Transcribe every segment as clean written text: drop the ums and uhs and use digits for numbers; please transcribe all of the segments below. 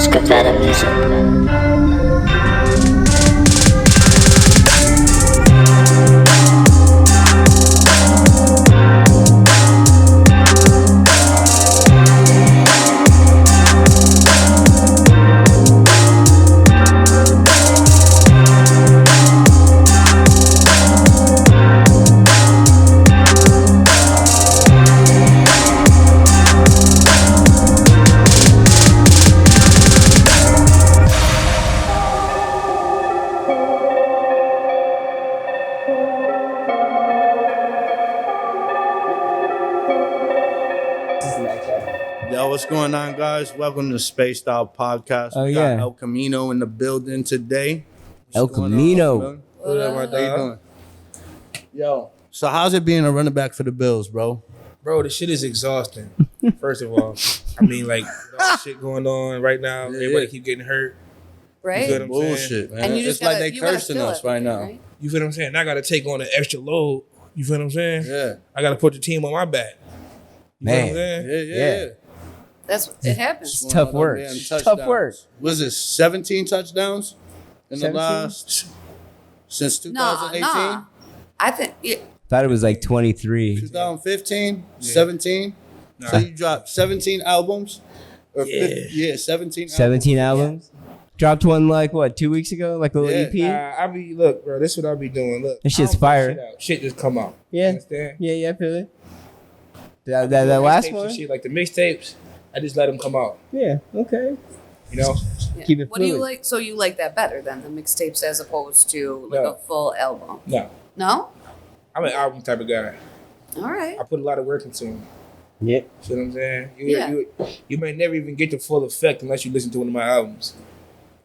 Skavetta music. Yo, what's going on, guys? Welcome to Spacedout podcast. Oh, We yeah. got El Camino in the building today. El What's going on, Camino. Camino? What up, my dog? How you doing? Yo, so how's it being a running back for the Bills, bro? Bro, the shit is exhausting. First of all, I mean, like, with all the shit going on right now, everybody keep getting hurt. Right? You feel what I'm saying? Bullshit, man. And you It's just like gotta, they you gotta cursing feel us it, right now. right? You feel what I'm saying? I got to take on an extra load. You feel what I'm saying? Yeah. I got to put the team on my back. You Man. feel what I'm saying? Yeah. That's it happens. It's tough work. Damn Tough touchdowns. work. Was it 17 touchdowns in the 17? last since 2018? Nah. I think Thought it was like 23. 2015, 17. Nah. So you dropped 17 albums? Or Yeah. 17 17 albums. Dropped one like what, 2 weeks ago? Like a little Yeah. EP? I be, look, bro, this is what I be doing. Look. That shit's I don't put fire. Shit, out. Shit just come out. Yeah. You understand? Yeah, I feel it. That last Mixtapes and one? Shit, like the mixtapes, I just let them come out. Yeah, okay. You know? yeah. Keep it What do you fluid. like? So you like that better than the mixtapes as opposed to like No. a full album? No. No. I'm an album type of guy. All right. I put a lot of work into them. Yeah. See what I'm saying? Yeah. You may never even get the full effect unless you listen to one of my albums.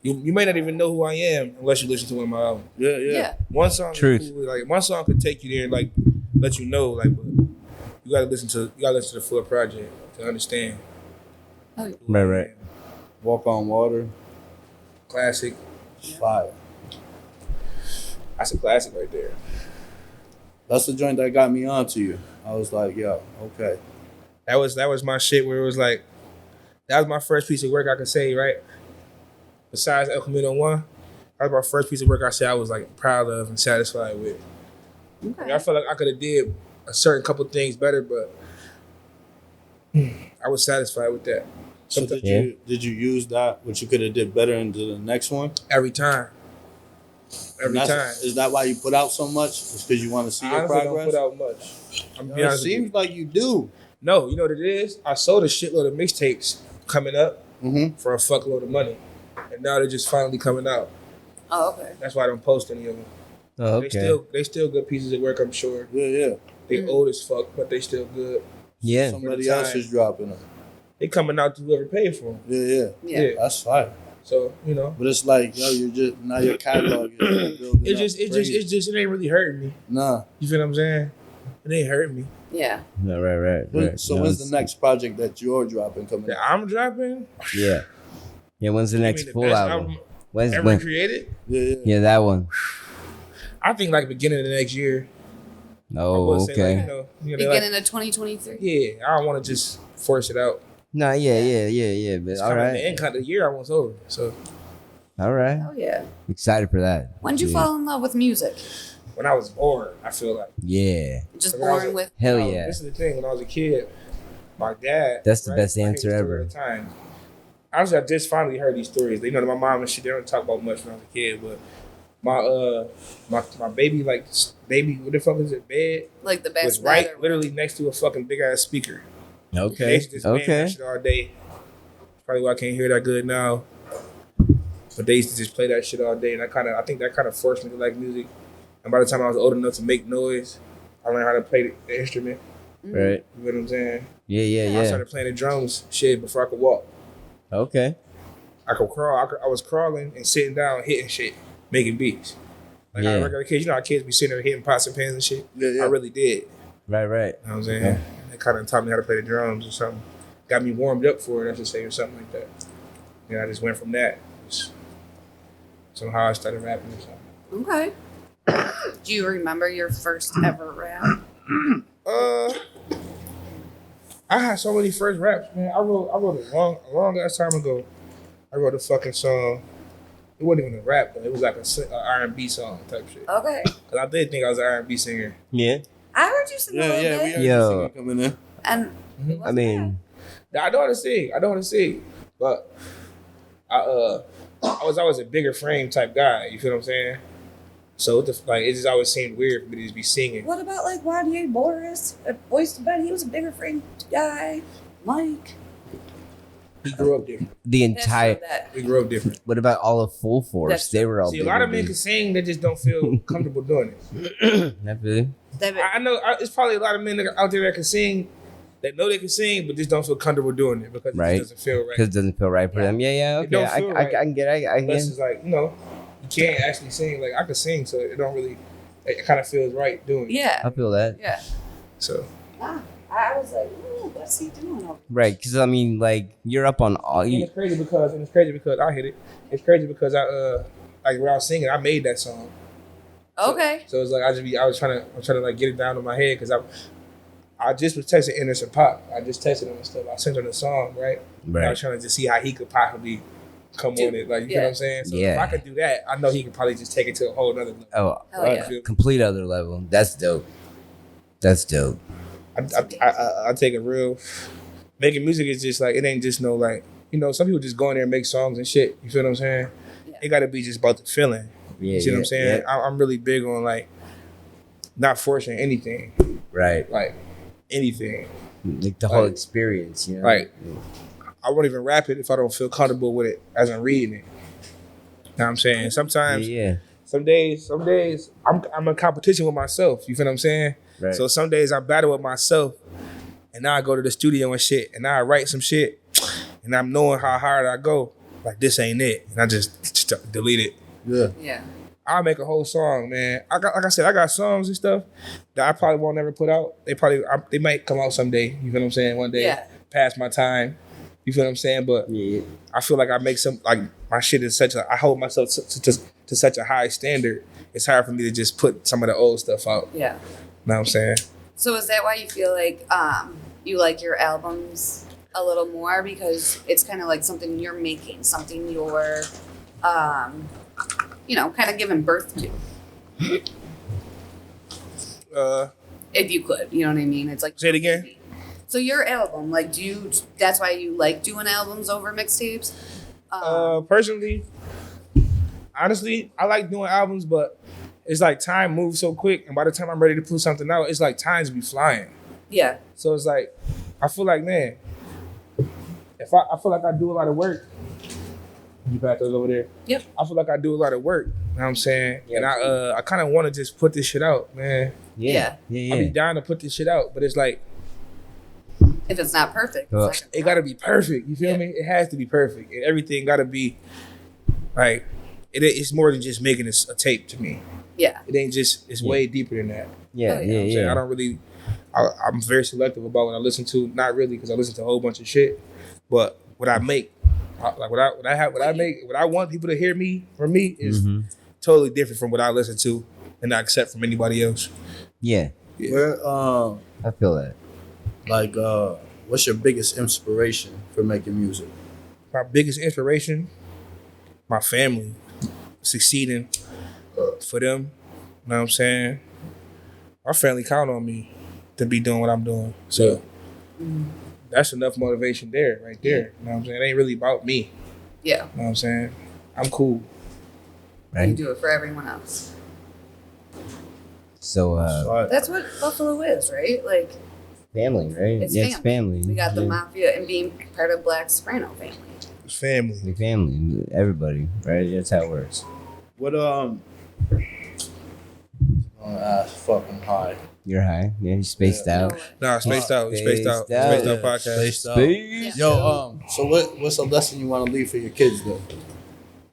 You may not even know who I am unless you listen to one of my albums. Yeah. Yeah. One song, Truth. is cool, like one song could take you there and like let you know, like, but you gotta listen to the full project to understand. Oh, yeah. Right. Walk on Water. Classic. Fire. That's a classic right there. That's the joint that got me onto you. I was like, yo, okay. That was my shit where it was like, that was my first piece of work I could say, right? Besides El Camino 1, that was my first piece of work I say I was like proud of and satisfied with. Okay. I felt like I could have did a certain couple things better, but I was satisfied with that. So did you use that, what you could have did better into the next one? Every time. Every And time. Is that why you put out so much? It's because you want to see I your honestly don't progress? put out much. I'm No, be it honest with you. seems like you do. No, you know what it is? I sold a shitload of mixtapes coming up Mm-hmm. for a fuckload of money. And now they're just finally coming out. Oh, okay. That's why I don't post any of them. Oh, okay. They still good pieces of work, I'm sure. Yeah. They old as fuck, but they still good. Yeah. Somebody time. else is dropping them. They coming out to whoever paid for them. Yeah. Yeah. That's fine. So, you know. But it's like, yo, you're just, now your catalog is building It ain't really hurting me. Nah. You feel what I'm saying? It ain't hurting me. Yeah. Right. So No, when's the next project that you're dropping coming That out? I'm dropping. Yeah. Yeah, when's the You next mean full best album? When's ever when? created? Yeah. Yeah, that one. I think like beginning of the next year. I Oh, would say, okay. like, you know, they're like, Beginning of 2023. yeah, I don't want to just force it out. No, yeah. But It's all coming- right. The end kind of the year almost over. So All right. Oh yeah. Excited for that. When did you fall in love with music? when I was born, I feel like. Yeah. Just When I was born a- with. Hell When I was- yeah. This is the thing. When I was a kid, my dad. That's the best I hear answer this story ever. all the time. Honestly, I just finally heard these stories. You know, my mom and shit, they don't talk about much when I was a kid, but my baby, what the fuck is it, bed? Like the best. Was right literally next to a fucking big ass speaker. They Okay. used to just bang that Okay. shit all day. Probably why I can't hear that good now. But they used to just play that shit all day, and I think that kind of forced me to like music. And by the time I was old enough to make noise, I learned how to play the instrument. Right. You know what I'm saying? Yeah. I Yeah. started playing the drums shit before I could walk. Okay. I could crawl. I was crawling and sitting down, hitting shit, making beats. Like Yeah. how regular kids, you know how kids be sitting there hitting pots and pans and shit? Yeah. I really did. Right. You know what I'm saying? Yeah. They kind of taught me how to play the drums or something. Got me warmed up for it, I should say, or something like that. I just went from that. Just, somehow I started rapping or something. Okay. Do you remember your first ever rap? I had so many first raps, man. I wrote a long ass time ago. I wrote a fucking song. It wasn't even a rap, but it was like a R&B song type shit. Okay. Cause I did think I was an R&B singer. Yeah. I heard you sing a little We bit. heard Yo. you singing coming in. And it I wasn't mean, I know how to sing. But I was always a bigger frame type guy. You feel what I'm saying? So it just always seemed weird for me to just be singing. bad. What about like Wanye Boris? Voice to Bed, he was a bigger frame guy. Mike. He grew up different. the entire. That. We grew up different. What about all of Full Force? That's- They were all. See, a lot of men can sing, they just don't feel comfortable doing it. I know it's probably a lot of men that are out there that can sing, that know they can sing, but just don't feel comfortable doing it because Right. it just doesn't feel right. Because it doesn't feel right for them. Yeah. It Okay, don't I feel right. can get. I Unless can. it's like, you can't actually sing. Like I can sing, so it don't really. It kind of feels right doing it. Yeah. I feel that. Yeah. So I was like, ooh, what's he doing over Right, because I mean, like you're up on all. and You, it's crazy because I hit it. It's crazy because I like when I was singing, I made that song. Okay. So it's like I was trying to like get it down in my head because I just was texting Anderson Pop. I just texted him and stuff. I sent him the song, right? Right. I was trying to just see how he could possibly come on it. Like, you know what I'm saying? So if Yeah. I could do that, I know he could probably just take it to a whole nother level. oh, Hell yeah. Feel- complete other level. That's dope. That's dope. I take it real. Making music is just like, it ain't just no like, some people just go in there and make songs and shit. You feel what I'm saying? Yeah. It got to be just about the feeling. Yeah, You see what I'm saying? yeah. I'm really big on like not forcing anything, Right. like anything. Like the whole Like- experience, you know? Like, I won't even rap it if I don't feel comfortable with it as I'm reading it. You know what I'm saying? Sometimes, Yeah. some days, I'm in competition with myself. You feel what I'm saying? Right. So some days I battle with myself, and now I go to the studio and shit, and now I write some shit, and I'm knowing how hard I go. Like, this ain't it, and I just delete it. Yeah. Yeah. I'll make a whole song, man. Like I said, I got songs and stuff that I probably won't ever put out. They might come out someday. You feel what I'm saying? One day, Yeah. past my time. You feel what I'm saying? But Yeah. I feel like I make my shit is I hold myself to such a high standard. It's hard for me to just put some of the old stuff out. Yeah. You know what I'm saying? So is that why you feel like you like your albums a little more because it's kind of like something you're making, something you're kind of giving birth to? If you could, you know what I mean? It's like, Say it again. So your album, like, that's why you like doing albums over mixtapes? Personally, honestly, I like doing albums, but it's like time moves so quick, and by the time I'm ready to put something out, it's like times be flying. Yeah. So it's like, I feel like, man, if I feel like I do a lot of work. You got those over there? Yep. I feel like I do a lot of work. You know what I'm saying? Yeah. And I kind of want to just put this shit out, man. Yeah. I be Yeah. down to put this shit out, but it's like, If it's not perfect, Well, it's not it gotta be perfect. You feel Yeah. me? It has to be perfect, and everything gotta be like it's more than just making a tape to me. yeah. It ain't just. It's way deeper than that. Yeah. Oh, yeah. Yeah. I'm saying? I Yeah. don't really. I'm very selective about what I listen to. Not really, because I listen to a whole bunch of shit. But what I make, like what I want people to hear from me is Mhm. totally different from what I listen to and I accept from anybody else. Yeah. Yeah. Where I feel that. like what's your biggest inspiration for making music? My biggest inspiration, my family, succeeding for them. You know what I'm saying? My family count on me to be doing what I'm doing. So that's enough motivation there, right there. You know what I'm saying? It ain't really about me. Yeah. You know what I'm saying? I'm cool. You Right. do it for everyone else. So That's what Buffalo is, right? Like, family, right? It's Yeah, it's family. we got the Yeah. mafia and being part of Black Soprano family. It's family. The family, everybody, right? That's how it works. What fucking high. You're high. Yeah, you spaced out. Nah, Spaced Out. Spaced Out. Spaced Out. Spaced Out podcast. Spaced out. Space. Yo, so what's a lesson you want to leave for your kids though?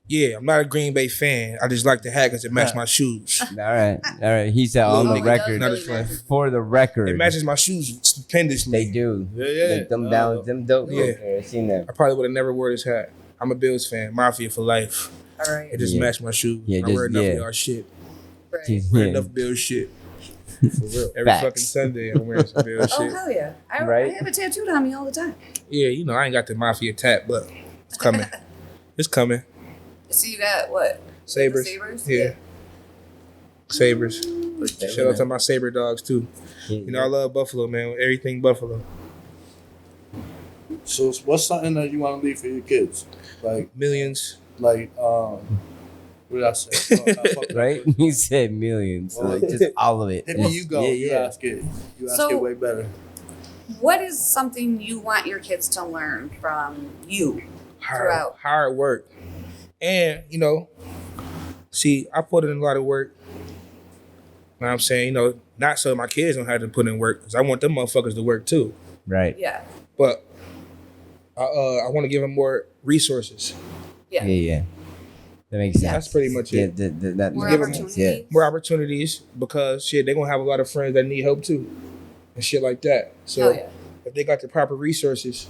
Yeah, I'm not a Green Bay fan. I just like the hat because it matches my shoes. All right. He said on the Oh, it record. Not does as really fun. matter. For the record, It matches my shoes stupendously. they do. Yeah. Like, them down, them dope. Yeah. Yeah, I seen that. I probably would have never wore this hat. I'm a Bills fan. Mafia for life. All right. It just Yeah. matched my shoes. Yeah, I wear just- enough yeah. of y'all shit. Right. Yeah. Wear enough Bills shit. For real. Every Facts. fucking Sunday I'm wearing some real Oh shit. hell yeah! I Right? have it tattooed on me all the time. Yeah, you know, I ain't got the mafia tat, but it's coming. It's coming. So you got what? Sabres. The sabers? Yeah. Sabres. Shout out to my saber dogs too. You know, I love Buffalo, man. Everything Buffalo. So what's something that you want to leave for your kids? Like, Millions. what did I say? Oh, I fucked up. Right? You said millions. Well, like just all of it. Hit me, you go. Yeah, You yeah. ask it. You ask So- it way better. What is something you want your kids to learn from you throughout? Hard work. And, you know, see, I put in a lot of work. You know what I'm saying? You know, not so my kids don't have to put in work, because I want them motherfuckers to work too. Right. Yeah. But I want to give them more resources. Yeah. Yeah. That makes sense. That's pretty much it. Yeah, that More Give 'em- opportunities. Yeah. More opportunities, because shit, they're gonna have a lot of friends that need help too. And shit like that. So Hell yeah. if they got the proper resources,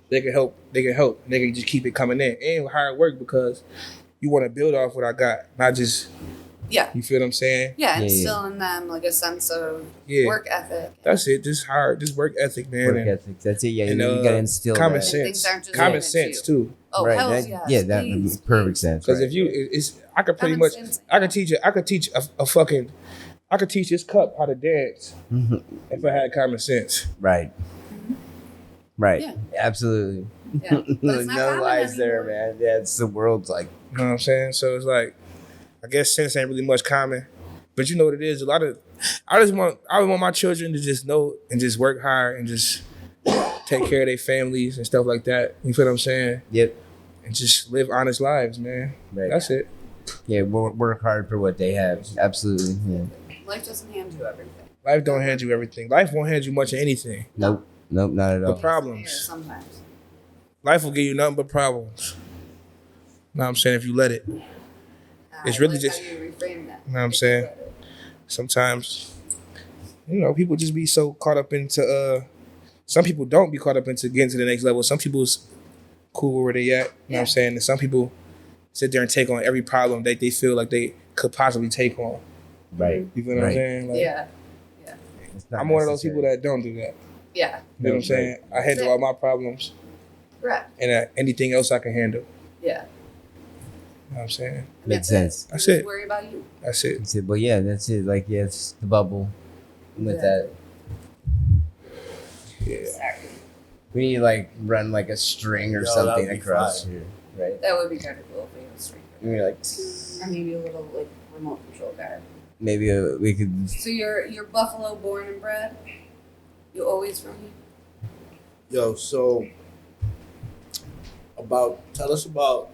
they can help. They can just keep it coming in. And hard work, because you want to build off what I got, not just, Yeah. you feel what I'm saying? Yeah, Yeah, instill in them like a sense of Yeah. work ethic. That's it. Just work ethic, man. Work and ethic. That's it. Yeah, and, you gotta instill common that. And things sense. aren't just Common given to sense you. too. Oh, Right. hell That, yes. yeah, that please, makes perfect please. sense. Because right. if you, I could pretty Common much, sense. I could teach a fucking, I could teach this cup how to dance Mhm. if I had common sense. Right. Right. Yeah. Absolutely. Yeah. But it's not No common lies there, anymore. man. Yeah, it's the world's like You know what I'm saying? So it's like, I guess sense ain't really much common, but you know what it is. I want my children to just know and just work hard and just take care of their families and stuff like that. You feel what I'm saying? yep. And just live honest lives, man. Right. That's it. Yeah, work hard for what they have. Absolutely. Yeah. Life doesn't hand you everything. Life don't hand you everything. Life won't hand you much of anything. Nope. Nope, not at But all. problems. Sometimes. Life will give you nothing but problems. Know what I'm saying? If you let it. It's I really like just- how you reframe that. Know what I'm saying? Sometimes, you know, people just be so caught up into some people don't be caught up into getting to the next level. Some people's cool where they at. You know what I'm saying? And some people sit there and take on every problem that they feel like they could possibly take on. Right. You feel what I'm Right. saying? Like, Yeah. It's not I'm one of those necessary. people that don't do that. Yeah. You know what I'm saying? I handle all my problems Correct. and anything else I can handle. Yeah. You know what I'm saying? And Makes that's it. sense. That's Just it. worry about you. That's it. That's it. But yeah, that's it. Like, yeah, it's the bubble with that. Yeah. Sorry. We need to like run like a string or Yo, something that'd be across fire. here, right? That would be kind of cool if we had a street. And we're like, Or maybe a little like remote control car. maybe we could. So you're Buffalo born and bred? You always from here? Yo, so tell us about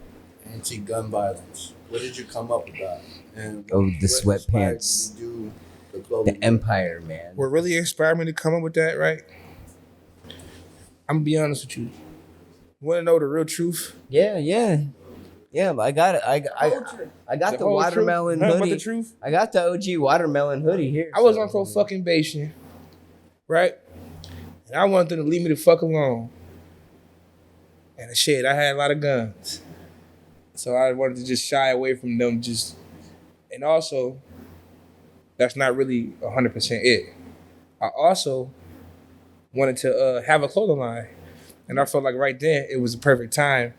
anti-gun violence. Where did you come up with that? And Oh, the what inspired sweatpants. you to do the clothing? The empire, man. What really inspired me to come up with that, right? I'm gonna be honest with you. You wanna know the real truth? Yeah, yeah, yeah. But I got it. I got the whole watermelon truth? Nothing but hoodie. the truth? I got the OG watermelon hoodie here. I was so- on for fucking Bayesian, right? And I wanted them to leave me the fuck alone. And shit, I had a lot of guns. So I wanted to just shy away from them and also, that's not really 100% it. I also wanted to have a clothing line. And I felt like right then, it was the perfect time.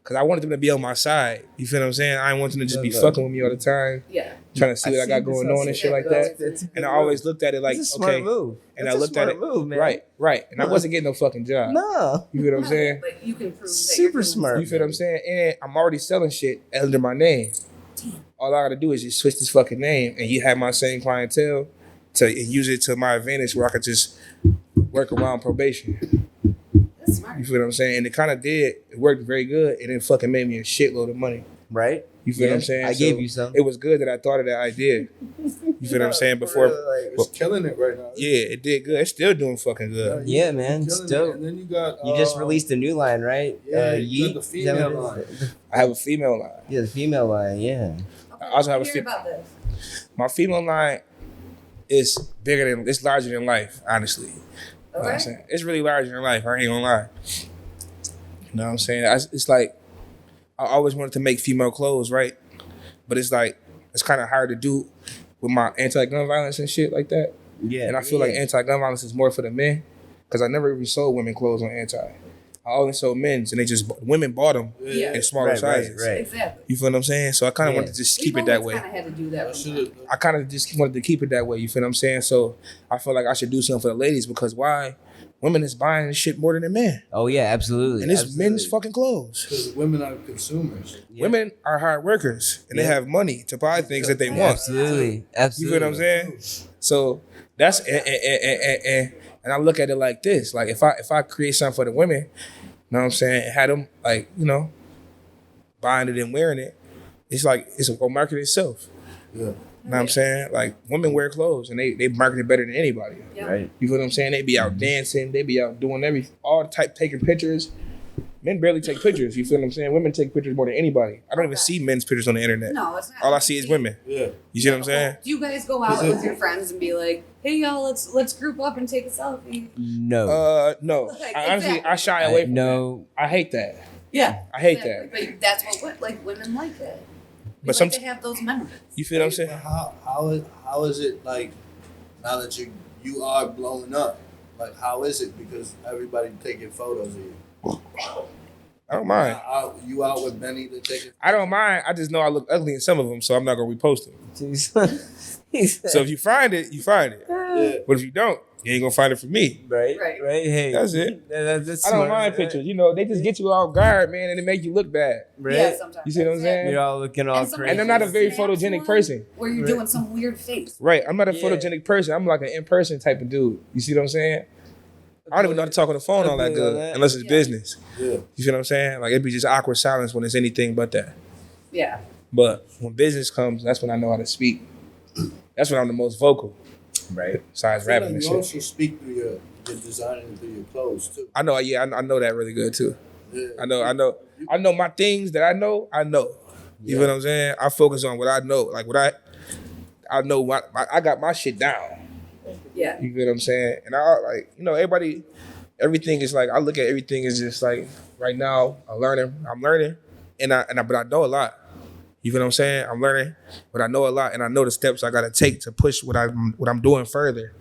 Because I wanted them to be on my side. You feel what I'm saying? I didn't want them to just be fucking with me all the time, Yeah. trying to see what I got going on and shit like that. And I always looked at it like, It's a smart okay. move. And That's I looked a at smart it, move, man. right. And I wasn't getting no fucking job. No. You feel what I'm saying? But you can prove that Super you're doing smart. You feel what I'm saying? And I'm already selling shit under my name. All I gotta do is just switch this fucking name, and you have my same clientele and use it to my advantage, where I could just work around probation. That's smart. You feel what I'm saying? And it kind of did. It worked very good, and it fucking made me a shitload of money. Right? You feel what I'm saying? I So gave you some. It was good that I thought of that idea. You feel what I'm saying? Before, It's killing it right now. yeah, it did good. It's still doing fucking good. Yeah, man. It's Killing dope. it. And then you got You just released a new line, right? yeah, you Yeet? got the Is that female what it is? line. I have a female line. Yeah, the female line. Yeah. Okay, I also have a hear few- about this. My female line is it's larger than life, honestly. You know what I'm Okay. saying? It's really larger than life. I ain't gonna lie. You know what I'm saying? It's like I always wanted to make female clothes, right? But it's like it's kind of hard to do with my anti-gun violence and shit like that. Yeah. And I feel like anti-gun violence is more for the men because I never even sold women clothes on anti. I only sold men's, and women bought them in smaller sizes. Right. Exactly. You feel what I'm saying? So I kind of wanted to just keep it that way. Kind of had to do that. I kind of just wanted to keep it that way. You feel what I'm saying? So I feel like I should do something for the ladies because why? Women is buying this shit more than the men. Oh yeah, absolutely. And it's men's fucking clothes. Because women are consumers. Yeah. Women are hard workers, and they have money to buy things that they want. Absolutely. You feel what I'm saying? So that's and I look at it like this: like if I create something for the women, you know what I'm saying, and had them like buying it and wearing it, it's like it's a market itself. Yeah. You know what I'm saying? Like women wear clothes and they market it better than anybody. Yeah. Right. You feel what I'm saying? They be out dancing, they be out doing all the type taking pictures. Men barely take pictures. You feel what I'm saying? Women take pictures more than anybody. I don't even see men's pictures on the internet. No, it's not. All I see is women. Yeah. You see what I'm saying? Do you guys go out with your friends and be like, "Hey y'all, let's group up and take a selfie"? No. No. Like, Honestly, exactly. I shy away from no. that. I hate that. Yeah, I hate exactly. But that's what like women like it. We But like to have those memories. You feel what I'm saying? How is it like now that you are blowing up? Like how is it because everybody taking photos of you? I don't mind. You out with Benny to take it? I don't mind. I just know I look ugly in some of them, so I'm not gonna repost them. So if you find it, you find it. Yeah. But if you don't, you ain't gonna find it from me. Right. Hey. That's it. That's I don't smart. mind pictures. They just get you off guard, man, and they make you look bad. Right. Yeah, sometimes. You see what I'm saying? You're all looking all And sometimes crazy. And I'm not a very snaps photogenic one person. Where you're doing some weird face. Right. I'm not a Yeah. photogenic person. I'm like an in-person type of dude. You see what I'm saying? I don't even know how to talk on the phone all that I feel good that. unless it's Yeah. business. Yeah. You feel what I'm saying? Like it'd be just awkward silence when it's anything but that. Yeah. But when business comes, that's when I know how to speak. That's when I'm the most vocal. Right. Besides I feel rapping like and you shit. also speak through your designing and through your clothes too. I know, I know that really good too. Yeah. I know my things that I know. You feel what I'm saying? I focus on what I know. Like what I know I got my shit down. Yeah. You feel what I'm saying? And I everything is like, I look at everything as just like, right now, I'm learning, but I know a lot. You feel what I'm saying? I'm learning, but I know a lot, and I know the steps I gotta take to push what I'm doing further.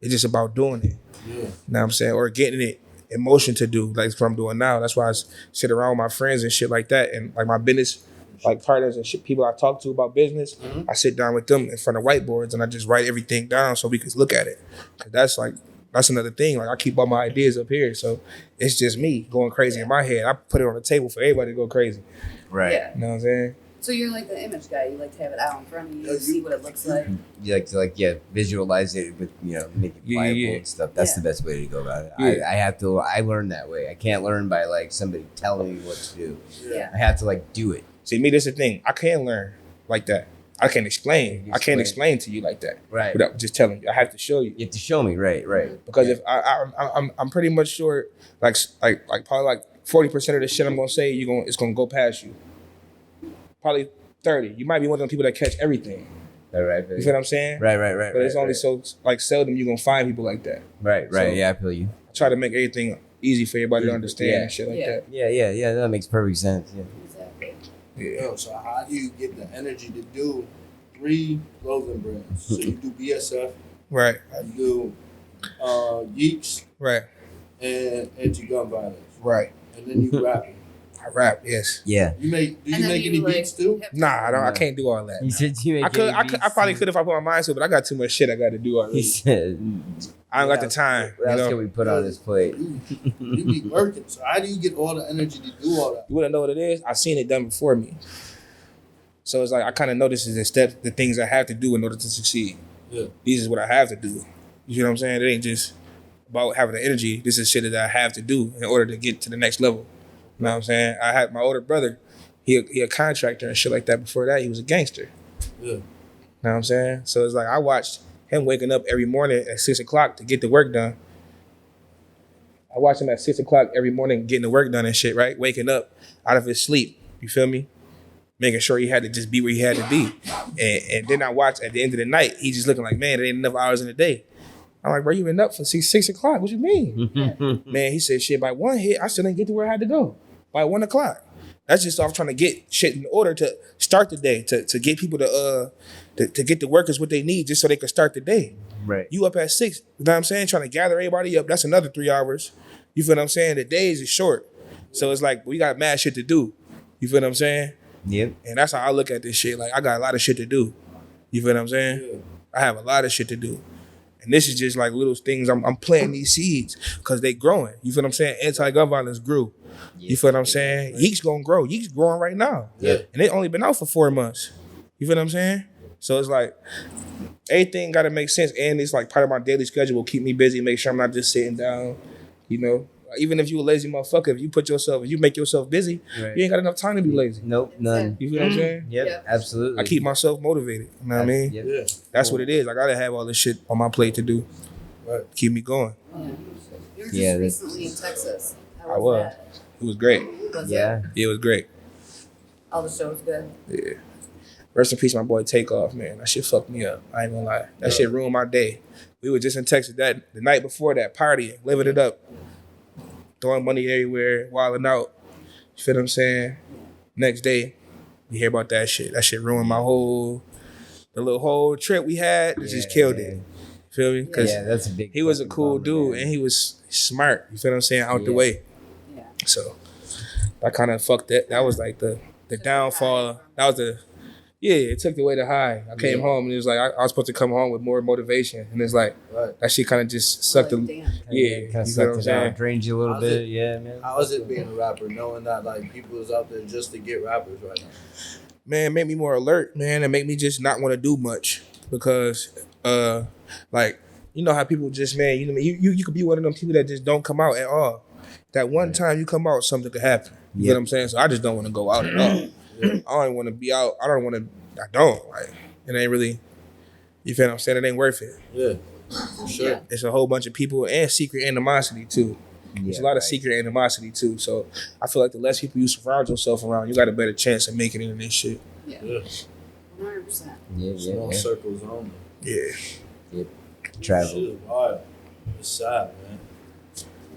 It's just about doing it. Yeah. You know what I'm saying? Or getting it in motion to do, like what I'm doing now. That's why I sit around with my friends and shit like that, and like my business, like partners and shit, people I talk to about business, I sit down with them in front of whiteboards and I just write everything down so we can look at it. 'Cause that's another thing. Like I keep all my ideas up here, so it's just me going crazy in my head. I put it on the table for everybody to go crazy. Right. Yeah. You know what I'm saying? So you're like the image guy. You like to have it out in front of you, Yeah, you- see what it looks like. You like to visualize it with make it Yeah, pliable yeah. and stuff. That's Yeah. the best way to go about it. Yeah. I learn that way. I can't learn by like somebody telling me what to do. Yeah. I have to like do it. See, me, this is the thing. I can't learn like that. I can't explain. I can't explain to you like that. Right. Without just telling you. I have to show you. You have to show me. Right. Because if I'm pretty much sure, like probably like 40% of the shit I'm gonna say, it's gonna go past you. Probably 30. You might be one of them people that catch everything. Right. You feel what I'm saying? Right. But it's only so like seldom you're gonna find people like that. Right. So- Yeah, I feel you. I try to make everything easy for everybody to understand Yeah. and shit like Yeah. that. Yeah. That makes perfect sense. Yeah. Exactly. Yeah. Yo, so how do you get the energy to do 3 clothing brands? So you do BSF, Right. you do Yeeks, Right. and anti-gun violence, Right. and then you rap. I rap, yes. Yeah. Do you make And then any you, like, beats too? hip- Nah, I don't. I No. can't do all that. He said you make I probably could if I put my mind to it, but I got too much shit I got to do He already. said. I don't got the time. What else You can we put on his plate? You be working. So how do you get all the energy to do all that? You wanna know what it is? I've seen it done before me. So it's like I kind of know this is the steps, the things I have to do in order to succeed. Yeah. These is what I have to do. You see what I'm saying? It ain't just about having the energy. This is shit that I have to do in order to get to the next level. You know what I'm saying? I had my older brother. He a contractor and shit like that. Before that, he was a gangster. Yeah. You know what I'm saying? So it's like I watched him waking up every morning at 6 o'clock to get the work done. I watched him at 6 o'clock every morning getting the work done and shit, right? Waking up out of his sleep. You feel me? Making sure he had to just be where he had to be. And then I watched at the end of the night, he just looking like, man, there ain't enough hours in the day. I'm like, bro, you been up for 6 o'clock. What you mean? Man, he said, shit, by 1 hit, I still didn't get to where I had to go. By 1 o'clock. That's just off trying to get shit in order to start the day, to get people to get the workers what they need just so they can start the day. Right. You up at 6, you know what I'm saying? Trying to gather everybody up. That's another 3 hours. You feel what I'm saying? The days is short. So it's like, we got mad shit to do. You feel what I'm saying? Yep. And that's how I look at this shit. Like, I got a lot of shit to do. You feel what I'm saying? Yeah. I have a lot of shit to do. And this is just like little things. I'm planting these seeds because they growing. You feel what I'm saying? Anti-gun violence grew. You feel what I'm saying? Yeek's gonna grow. Yeek's growing right now. Yeah. And they only been out for 4 months. You feel what I'm saying? So it's like, everything gotta make sense. And it's like part of my daily schedule will keep me busy, make sure I'm not just sitting down, you know? Even if you a lazy motherfucker, if you make yourself busy, Right. you ain't got enough time to be lazy. Nope, none. You feel what I'm saying? Yep, Yep. absolutely. I keep myself motivated. You know what I mean? Yep. Yeah. That's what it is. I gotta have all this shit on my plate to do. Right. Keep me going. You were just Yeah, that's- recently in Texas. How I was. that? It was great. Was Yeah. It was great. All the shows good. Yeah. Rest in peace, my boy Takeoff, man. That shit fucked me up. I ain't gonna lie. That shit ruined my day. We were just in Texas the night before that, partying, living it up, throwing money everywhere, wilding out. You feel what I'm saying? Next day, you hear about that shit. That shit ruined my the little whole trip we had. It just killed it. You feel me? Because Yeah, that's a big. he was a fucking cool bummer, dude man. and he was smart. You feel what I'm saying? Out the Yeah. way. Yeah. So I kind of fucked that. That was like the downfall. That was it took away the high. I came home and it was like I was supposed to come home with more motivation, and it's like Right. that shit kind of just sucked Like, the damn. Kinda you sucked know what I'm it saying? out, drained you a little How's bit. it- Yeah, man. How is it being a rapper, knowing that like people is out there just to get rappers right now? Man, it made me more alert, man, and make me just not want to do much because like you know how people just you could be one of them people that just don't come out at all. That one time you come out, something could happen. You know what I'm saying? So I just don't want to go out at all. I don't want to be out. I don't. Like, it ain't really, you feel what I'm saying? It ain't worth it. Yeah, for sure. Yeah. It's a whole bunch of people and secret animosity too. There's a lot of secret animosity too. So I feel like the less people you surround yourself around, you got a better chance of making it in this shit. Yeah. Yeah. 100%. Yeah, Small yeah, circles only. Yeah. yeah. Travel. Shit is wild. It's sad, man.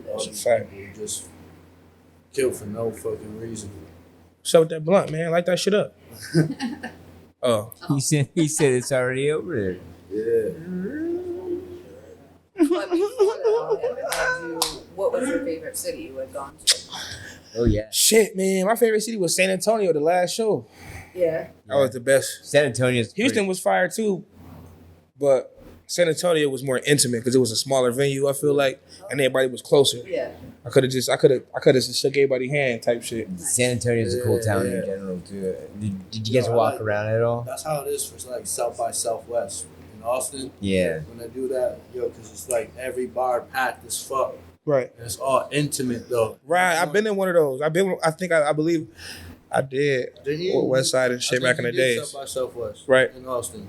All That's a these fact. people just killed for no fucking reason. What's up with that blunt, man? Light that shit up. Oh, He said it's already over there. Yeah. But before that all happened, what was your favorite city you had gone to? Oh yeah. shit, man. My favorite city was San Antonio, the last show. Yeah. That was the best. San Antonio's Houston was fire too, but San Antonio was more intimate because it was a smaller venue, I feel like, and everybody was closer. Yeah. I could have just shook everybody's hand type shit. San Antonio's a cool town Yeah. in general too. Did you get to I walk like- around at all? That's how it is for like South by Southwest in Austin. Yeah. When they do that, because it's like every bar packed as fuck. Right. And it's all intimate though. Right. I've been in one of those. I believe I did. Did you? West Side and shit I back think in the you did days. South by Southwest. Right. In Austin.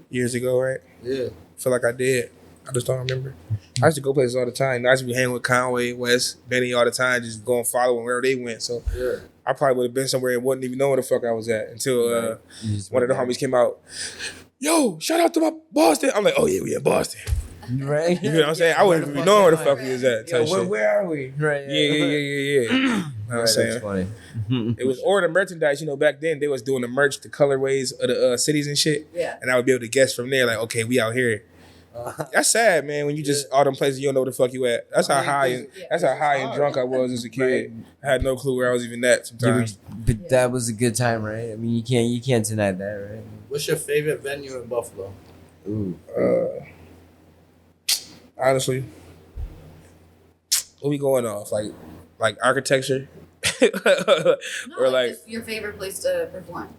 Years ago, right? Yeah. Feel like I did. I just don't remember. I used to go places all the time. I used to be hanging with Conway, West, Benny all the time, just going following wherever they went. So Yeah. I probably would have been somewhere and wouldn't even know where the fuck I was at until You just one of the went homies came out. Yo, shout out to my Boston. I'm like, oh yeah, we in Boston. there. Right. You know what I'm saying? I wouldn't even know where the fuck he was at. Yo, Type shit. where are we? Right. Yeah. You know what I'm Right, saying? that's funny. It was or the merchandise, back then they was doing the merch, the colorways of the cities and shit. Yeah. And I would be able to guess from there, like, okay, we out here. That's sad, man, when you just all them places you don't know where the fuck you at. That's how high and drunk I was as a kid. I had no clue where I was even at Yeah, sometimes. but that was a good time, right? I mean, you can't deny that, right? What's your favorite venue in Buffalo? Ooh. Honestly. What we going off? Like architecture? No, or like just your favorite place to perform.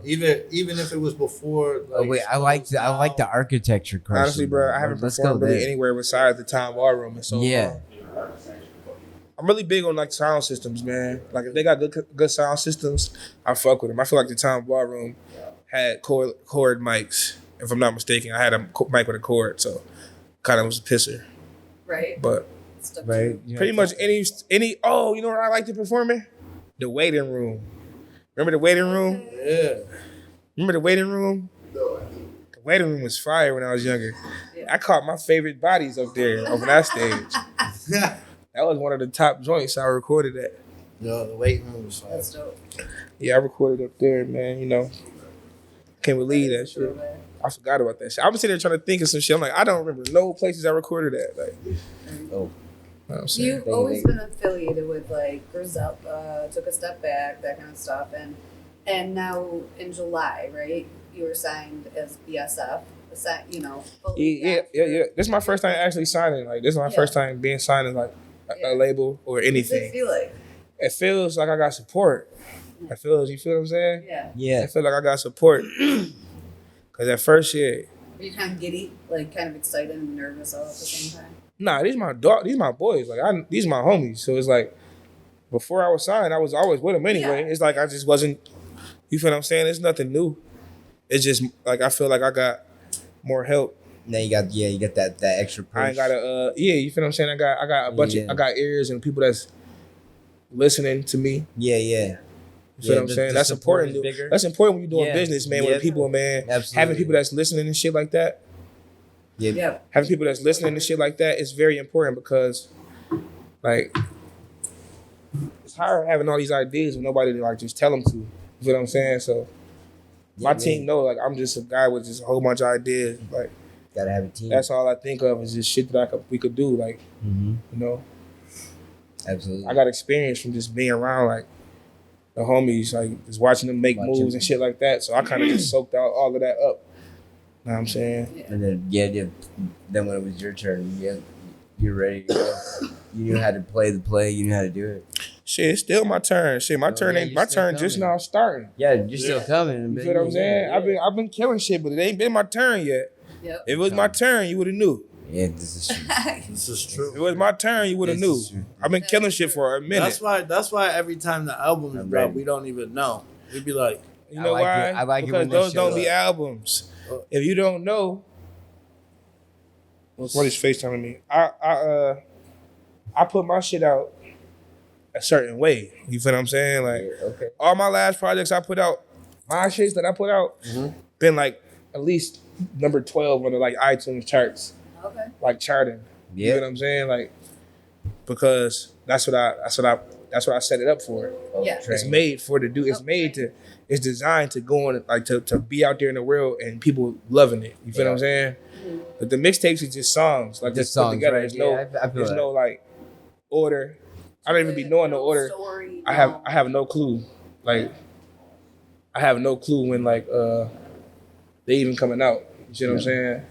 Even if it was before. Like, Oh wait, I like the architecture question. honestly, bro, I haven't Let's performed go really there. anywhere besides the Town Ballroom and so Yeah. I'm really big on like sound systems, man. Like if they got good sound systems, I fuck with them. I feel like the Town Ballroom had cord mics. If I'm not mistaken, I had a mic with a cord, so kind of was a pisser. Right. But Stuff Right. pretty much any. Oh, you know where I like to perform in? The waiting room. Remember the waiting room? Yeah. Remember the waiting room? The waiting room was fire when I was younger. Yeah. I caught my favorite bodies up there on that stage. That was one of the top joints I recorded at. Yo, the weight room was fire. That's dope. Yeah, I recorded up there, man. You know, can't believe that shit. I forgot about that shit. I'm sitting there trying to think of some shit. I'm like, I don't remember no places I recorded at. Like, Oh, you know what I'm saying? You've always been affiliated with like Griselda, Took a Step Back, that kind of stuff, and now in July, right? You were signed as BSF. You know, Yeah. This is my first time actually signing. Like, this is my first time being signed as like a label or What does anything. it feel like? It feels like I got support. You feel what I'm saying? Yeah. yeah. I feel like I got support. Cause at first, yeah. Were you kind of giddy, like kind of excited and nervous all at the same time? Nah, these my dog. These my boys. Like these my homies. So it's like before I was signed, I was always with them anyway. Yeah. It's like I just wasn't. You feel what I'm saying? It's nothing new. It's just like I feel like I got more help. Now you got that extra push. I ain't gotta. You feel what I'm saying? I got a bunch of. I got ears and people that's listening to me. Yeah. You feel what I'm saying? That's important. That's important when you're doing business, man. With people, man. Absolutely. Having people that's listening and shit like that. Yeah. Having people that's listening and shit like that is very important because, like, it's hard having all these ideas with nobody to like just tell them to. You feel what I'm saying? So my team know like I'm just a guy with just a whole bunch of ideas. Like, Gotta have a team. that's all I think of is just shit that we could do. Like, you know, Absolutely. I got experience from just being around like the homies, like just watching them make moves and shit like that. So I kind of just soaked out all of that up. Know what I'm saying? And then then when it was your turn, you're ready to go. You knew how to play the play. You knew how to do it. Shit, it's still my turn. Shit, my turn ain't my turn just now starting. Yeah, you're still coming. You feel what I'm saying? I've been killing shit, but it ain't been my turn yet. Yep. If it was my turn, you would have knew. Yeah, this is true. This is true. If it was my turn, you would have This knew. is true. I've been killing shit for a minute. That's why every time the albums I'm drop, ready. we don't even know. We'd be like, You know I like why? it. I like it because when they those show don't be up. albums. If you don't know, what is FaceTiming me? I put my shit out a certain way. You feel what I'm saying? Like Okay. all my last projects I put out, my shits that I put out, been like at least number 12 on the like iTunes charts, Okay. like charting. You know what I'm saying? Like because that's what I set it up for. Yeah. It's made for to do. It's designed to go on like to be out there in the world and people loving it. You feel what I'm saying? But the mixtapes is just songs, like just put together. right? There's no like order. I don't even be knowing the order. Story, I have no clue. Like I have no clue when like they even coming out. You see what I'm saying?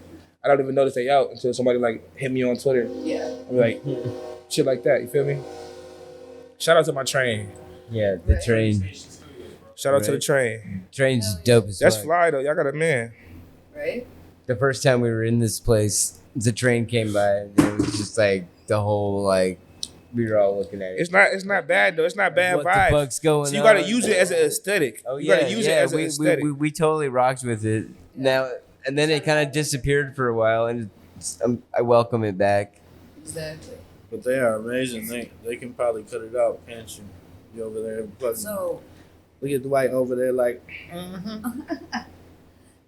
I don't even notice they out until somebody like hit me on Twitter. Yeah. I'm like shit like that. You feel me? Shout out to my train. Yeah, the train. Shout out to the train. Train's dope as That's fuck. fly though. Y'all got a man. Right? The first time we were in this place, the train came by, and it was just like the whole like we were all looking at it. It's not bad though. It's not bad What vibes. the fuck's going on? So you gotta use it as an aesthetic. Oh You yeah, gotta use it as an aesthetic. we totally rocked with it. Now and then it kind of disappeared for a while, and I welcome it back. Exactly. but they are amazing. They can probably cut it out, can't you? You over there, plugging. So Look at Dwight over there, like.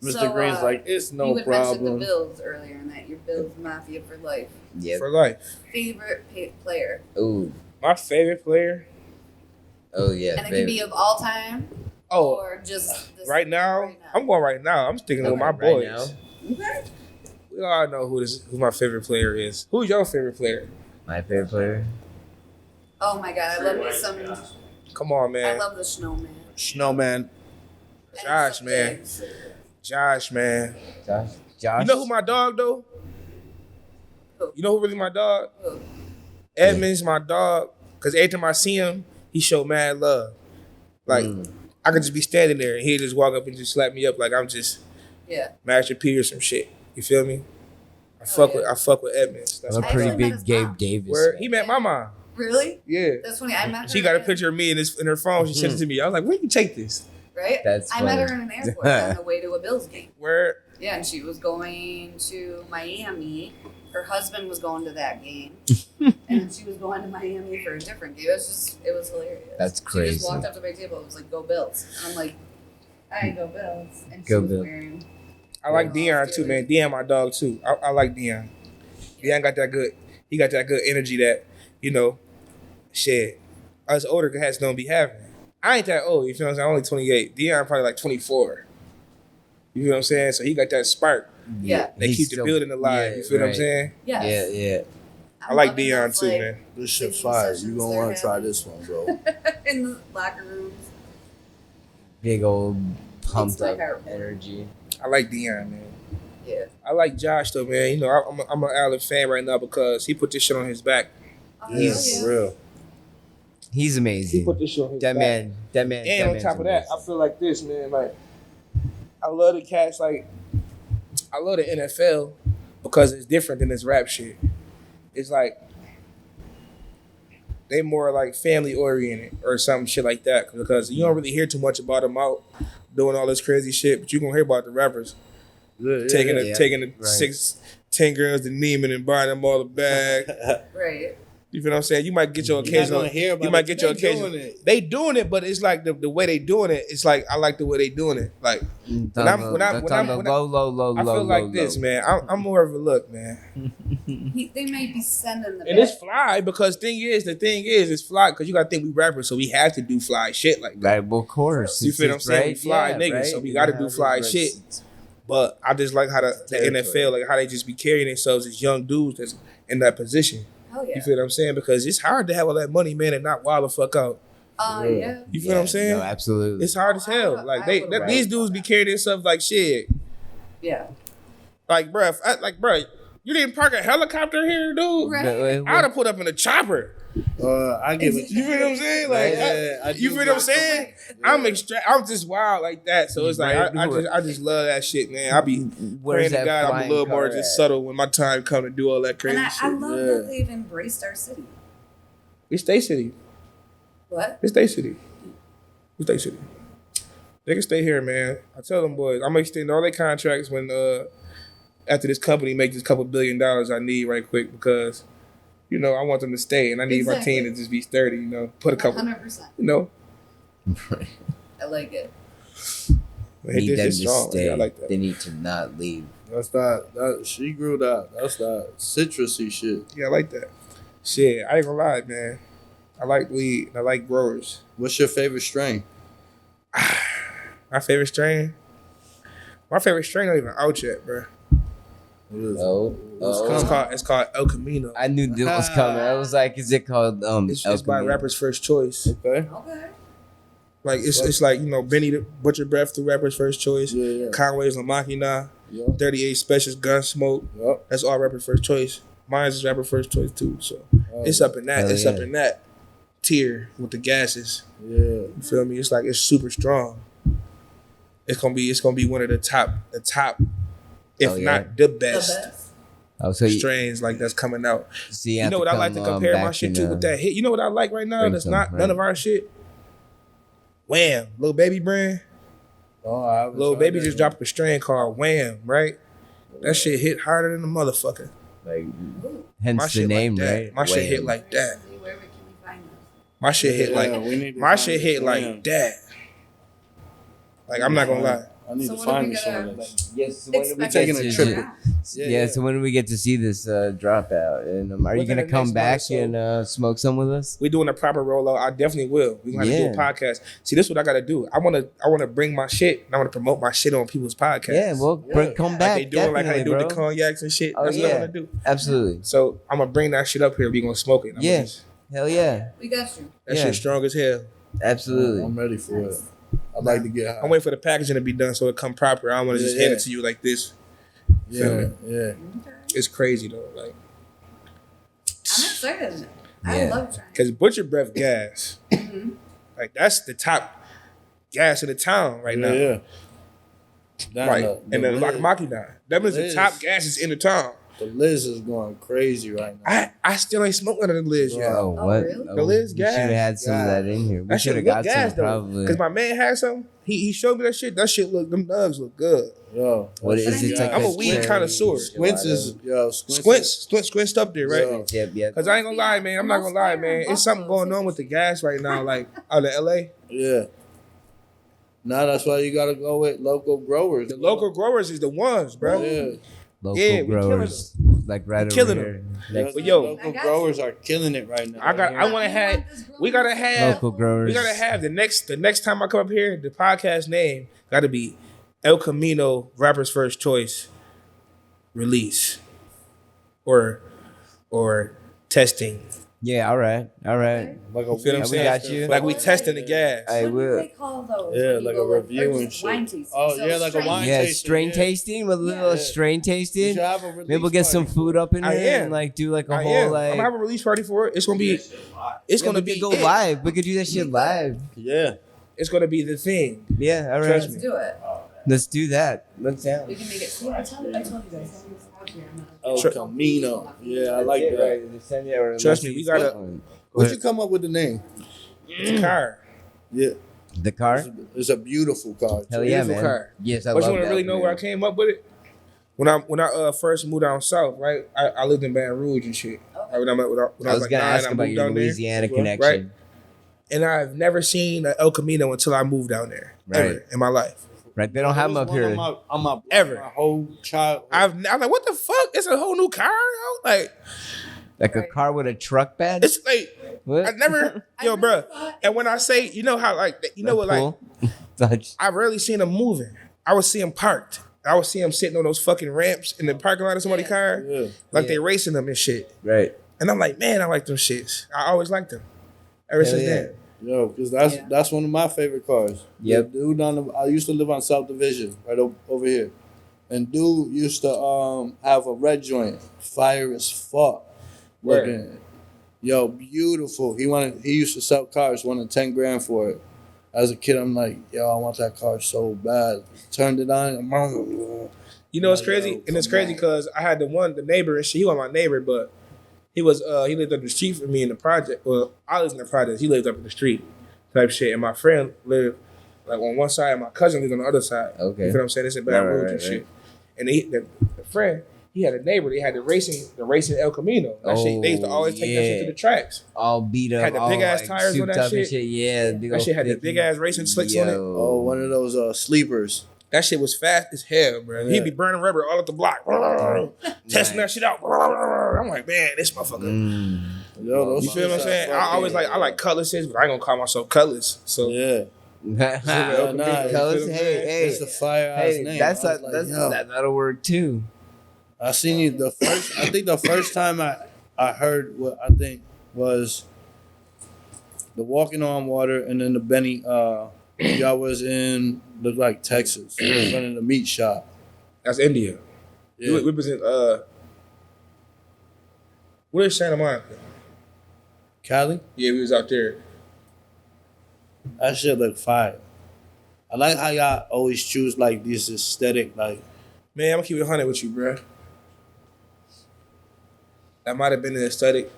Mr. So, Green's like, it's you no had mentioned problem. the Bills earlier, and that your Bills Mafia for life. Yep. For life. Favorite player, Oh. My favorite player. Oh yeah. and it can be of all time Oh, or just this right now, Right now. I'm going right now. I'm sticking with my Right boys. now? Okay. We all know who my favorite player is. Who's your favorite player? My favorite player. Oh my god, I love me some. Come on, I man. love the snowman. Snowman. Josh, man. Josh, man. Josh. You know who my dog though? Who? You know who really my dog? Who? Edmund's my dog. Cause every time I see him, he show mad love. Like I could just be standing there and he'd just walk up and just slap me up like I'm just Yeah. Master P or some shit. You feel me? I fuck with Edmonds. That's I'm a my pretty actually met big his Gabe mom. Davis. word. fan. He met my mom. Really? Yeah. That's funny. I met her. She got a picture of me in her phone. She sent it to me. I was like, where you take this? Right? That's I met her funny. in an airport on the way to a Bills game. Where Yeah, and she was going to Miami. Her husband was going to that game. And she was going to Miami for a different game. It was hilarious. That's She crazy. just walked up to my table and was like, go Bills. And I'm like, all right, go Bills. And she Go was Bills. wearing I like Dion too, man. Dion my dog too. I like Dion. Dion got that good. He got that good energy that, you know, shit. us older cats don't be having. I ain't that old, you feel what I'm saying? I'm only 28. Dion probably like 24. You feel what I'm saying? So he got that spark. Yeah. They keep the building alive. You feel what I'm saying? Yes. Yeah. I like loving Dion those, too, like, man. This shit thinking fire. sessions You gonna they're want to try having. this one, bro. In the locker rooms. Big old pumped my up heart. energy. I like Dion, man. Yeah. I like Josh though, man. You know, I'm an Allen fan right now because he put this shit on his back. Oh, Yeah, yeah. for real. He's He amazing. put this shit on his That back. man. And that on man's top of that, amazing. I feel like this, man. Like, I love the cats. Like, I love the NFL because it's different than this rap shit. It's like they more like family oriented or some shit like that. Because you don't really hear too much about them out doing all this crazy shit, but you gonna hear about the rappers taking the Right. 6-10 girls to Neiman and buying them all a bag. Right. You feel what I'm saying? You might get your You're not occasional. gonna hear about You might it. get your They occasional. doing it. They doing it, but it's like the way they doing it. It's like I like the way they doing it. Like when I feel like this, man. I'm more of a look, man. They may be sending the And it's fly because the thing is, it's fly because you gotta think we rappers, so we have to do fly shit like that. Right, well, of course. You feel what I'm saying? We Right? fly Yeah, niggas, right? so we gotta You do know, fly it's- shit. But I just like how the Territory. NFL, like how they just be carrying themselves as young dudes that's in that position. Hell yeah. You feel what I'm saying? Because it's hard to have all that money, man, and not wild the fuck out. Yeah. You feel what I'm saying? No, absolutely. It's hard as hell. Like these dudes be carrying themselves like shit. Yeah. Like, bruh, you didn't park a helicopter here, dude. Right. I'd have put up in a chopper. I give it. You feel what I'm saying? Like, I you do feel what I'm saying? Yeah. I'm just wild like that. So it's like I just love that shit, man. I be Where's praying to that God I'm a flying little more car just at? subtle when my time come to do all that crazy And I shit. love that they've embraced our city. We stay city. What? We stay city. We stay city. They can stay here, man. I tell them boys, I'm gonna extend all their contracts when after this company makes this couple $1 billion I need right quick because, you know, I want them to stay and I need my Exactly. team to just be sturdy, you know. Put a couple, 100%. you know. I like it. Need them to strong. stay. Yeah, I like that. They need to not leave. That's that. She grew that. That's that citrusy shit. Yeah, I like that. Shit, I ain't gonna lie, man. I like weed. I like growers. What's your favorite strain? My favorite strain? My favorite strain not even out yet, bro. What is it? Oh. It's called El Camino. I knew this was coming. I was like, is it called It's El by Camino? Rapper's First Choice. Okay. Okay. Like it's like, you know, Benny the Butcher Breath through Rapper's First Choice. Yeah. Conway's La Machina. Yup. 38 Specials Gun Smoke. Yup. That's all Rapper's First Choice. Mine's is Rapper's First Choice too. So it's up in that. Hell It's yeah. up in that tier with the gases. Yeah. You feel me? It's like it's super strong. It's gonna be one of the top, if Oh, yeah. not the The best best. Oh, so you strains like that's coming out. see, You know what I like to compare my shit to with that hit? You know what I like right now? bring That's some, not right. none of our shit. Wham, Lil Baby brand. Oh, I haven't Lil tried Baby that just yet. dropped a strain called Wham, right? That shit hit harder than the motherfucker. like, Ooh. hence My the shit name, like that. right? My shit hit Wham. like that. Where can we find this? My shit hit Yeah, like we need to my find shit this hit like Wham. that. Like I'm not gonna lie. I need So to what are find we me some gonna- of this. Yes, so when do we Expect taking get a to- trip. Yeah, Yeah. so when do we get to see this drop out? And are you Within gonna the come next back month or and smoke some with us? We doing a proper rollout. I definitely will. We gonna have to do a Yeah. podcast. See, this is what I gotta do. I wanna bring my shit and I wanna promote my shit on people's podcasts. Yeah, well, come like back. they doing, like how they do definitely, with the bro. cognacs and shit. Oh, That's what I yeah. wanna do. Absolutely. So I'm gonna bring that shit up here. We gonna smoke it. Yeah. Hell yeah. We got you. That Yeah. shit strong as hell. Absolutely. I'm ready for it. I'd like to get high. I'm waiting for the packaging to be done so it come proper. I don't wanna just Yeah, hand yeah. it to you like this. Yeah, yeah. Okay. It's crazy though. Like, I'm excited. I Yeah. love trying. cause Butcher Breath gas, like that's the top gas in the town right now. Yeah. Down Right. And the Liz- Machina. That is the Liz. top gases in the town. the Liz is going crazy right now. I still ain't smoked none of the Liz yet. Oh, Oh, what? really? Oh, The Liz we should have gas. had some of that in here. We That should shit have look got gas some though. probably. Cause my man had some. He showed me that shit. That shit look. Them nugs look good. Yo. What is it? I'm a weed connoisseur. Squints is Squints up there, right? Yeah. Yep. Cause I ain't gonna lie, man. I'm not gonna lie, man. It's something going on with the gas right now, like out of LA. Yeah. Now that's why you gotta go with local growers. The local growers is the ones, bro. Yeah. Local Yeah, we killing growers. like right killing over here. But But yo, local growers are killing it right now. I want to have. We gotta have. Local growers. We gotta have the next time I come up here. The podcast name got to be El Camino Rapper's First Choice Release, or testing. Yeah, all right. like a You feel what I'm Yeah, we saying? got you. Like we testing the gas. I What will. do they call those? Yeah, when you like go, a review or and just wine shit. tasting. Oh, So yeah, like a straight. wine Yeah, tasting, strain yeah. tasting with a little Yeah. strain You tasting. should have a release Maybe we'll get some party. food up in I here am. and like do like a I whole am. like. I'm gonna have a release party for it. It's gonna be. It's Yeah, gonna we be could go it. live. We could do that shit live. Yeah. It's gonna be the thing. Yeah, all right. Trust Let's me. do it. Let's do that. Let's We down. can make it. See, I told you guys. Out here. El Camino. Yeah, I like that. Right. Trust me, we gotta- Where'd you come up with the name? It's a car. Yeah. The car. It's a beautiful car. Hell yeah, beautiful man. car. Yes, I But you love want to that. really know where I came up with it? When I first moved down south, right? I lived in Baton Rouge and shit. Right, when I I was was like gonna 9, ask I about moved your down there. Louisiana Right. connection. And I've never seen an El Camino until I moved down there. Right. Ever in my life. Right, they don't have them up here. On my Ever. My whole child. I'm like, what the fuck? It's a whole new car, yo? Like, Like a Right. car with a truck bed. it's like, What? I never, yo, never bro. thought- And when I say, you know how, like, you know what, like, Cool. Touch. I rarely seen them moving. I would see them parked. I would see them sitting on those fucking ramps in the parking lot of somebody's Yeah. car, Yeah. like Yeah. they racing them and shit. Right. And I'm like, man, I like them shits. I always liked them. Ever Hell since yeah. then. Yo, because Yeah. that's one of my favorite cars. Yep. The dude I used to live on South Division, right over here. And dude used to have a red joint, fire as fuck. Where? Looking, yo, beautiful. He used to sell cars, wanted 10 grand for it. As a kid, I'm like, yo, I want that car so bad. Turned it on. You know, it's Like, crazy, yo, and it's come crazy on. because I had the neighbor and shit. He was my neighbor, but he lived up the street from me in the project. Well, I lived in the project. He lived up in the street, type shit. And my friend lived like on one side, and my cousin lived on the other side. Okay. You feel what I'm saying? It's in Baton Right, Rouge right, and right. shit. And the friend, he had a neighbor. They had the racing El Camino. That shit, they used to always take that shit to yeah. the tracks. All beat up. Had the all, big ass like, tires on souped that up and shit. Yeah, big That old shit had the 50. big ass racing slicks on it. Oh, one of those sleepers. That shit was fast as hell, bro. Yeah. He'd be burning rubber all up the block, testing that shit out. I'm like, man, this motherfucker. Yo, those You feel what I'm shits saying? are I always fucking- I like cutlasses, but I ain't gonna call myself cutlass. So Yeah. Nah, Colors, hey, It's a fire ass hey, name. that's I was like, yo. that'll work too. I seen you I think the first time I heard what I think was the Walking on Water and then the Benny y'all was in Texas, in front of the meat shop. that's India. Yeah. We was in where's Santa Monica? Cali? Yeah, we was out there. That shit look fire. I like how y'all always choose like this aesthetic, like Man, I'm gonna keep it 100 with you, bro. That might have been the aesthetic,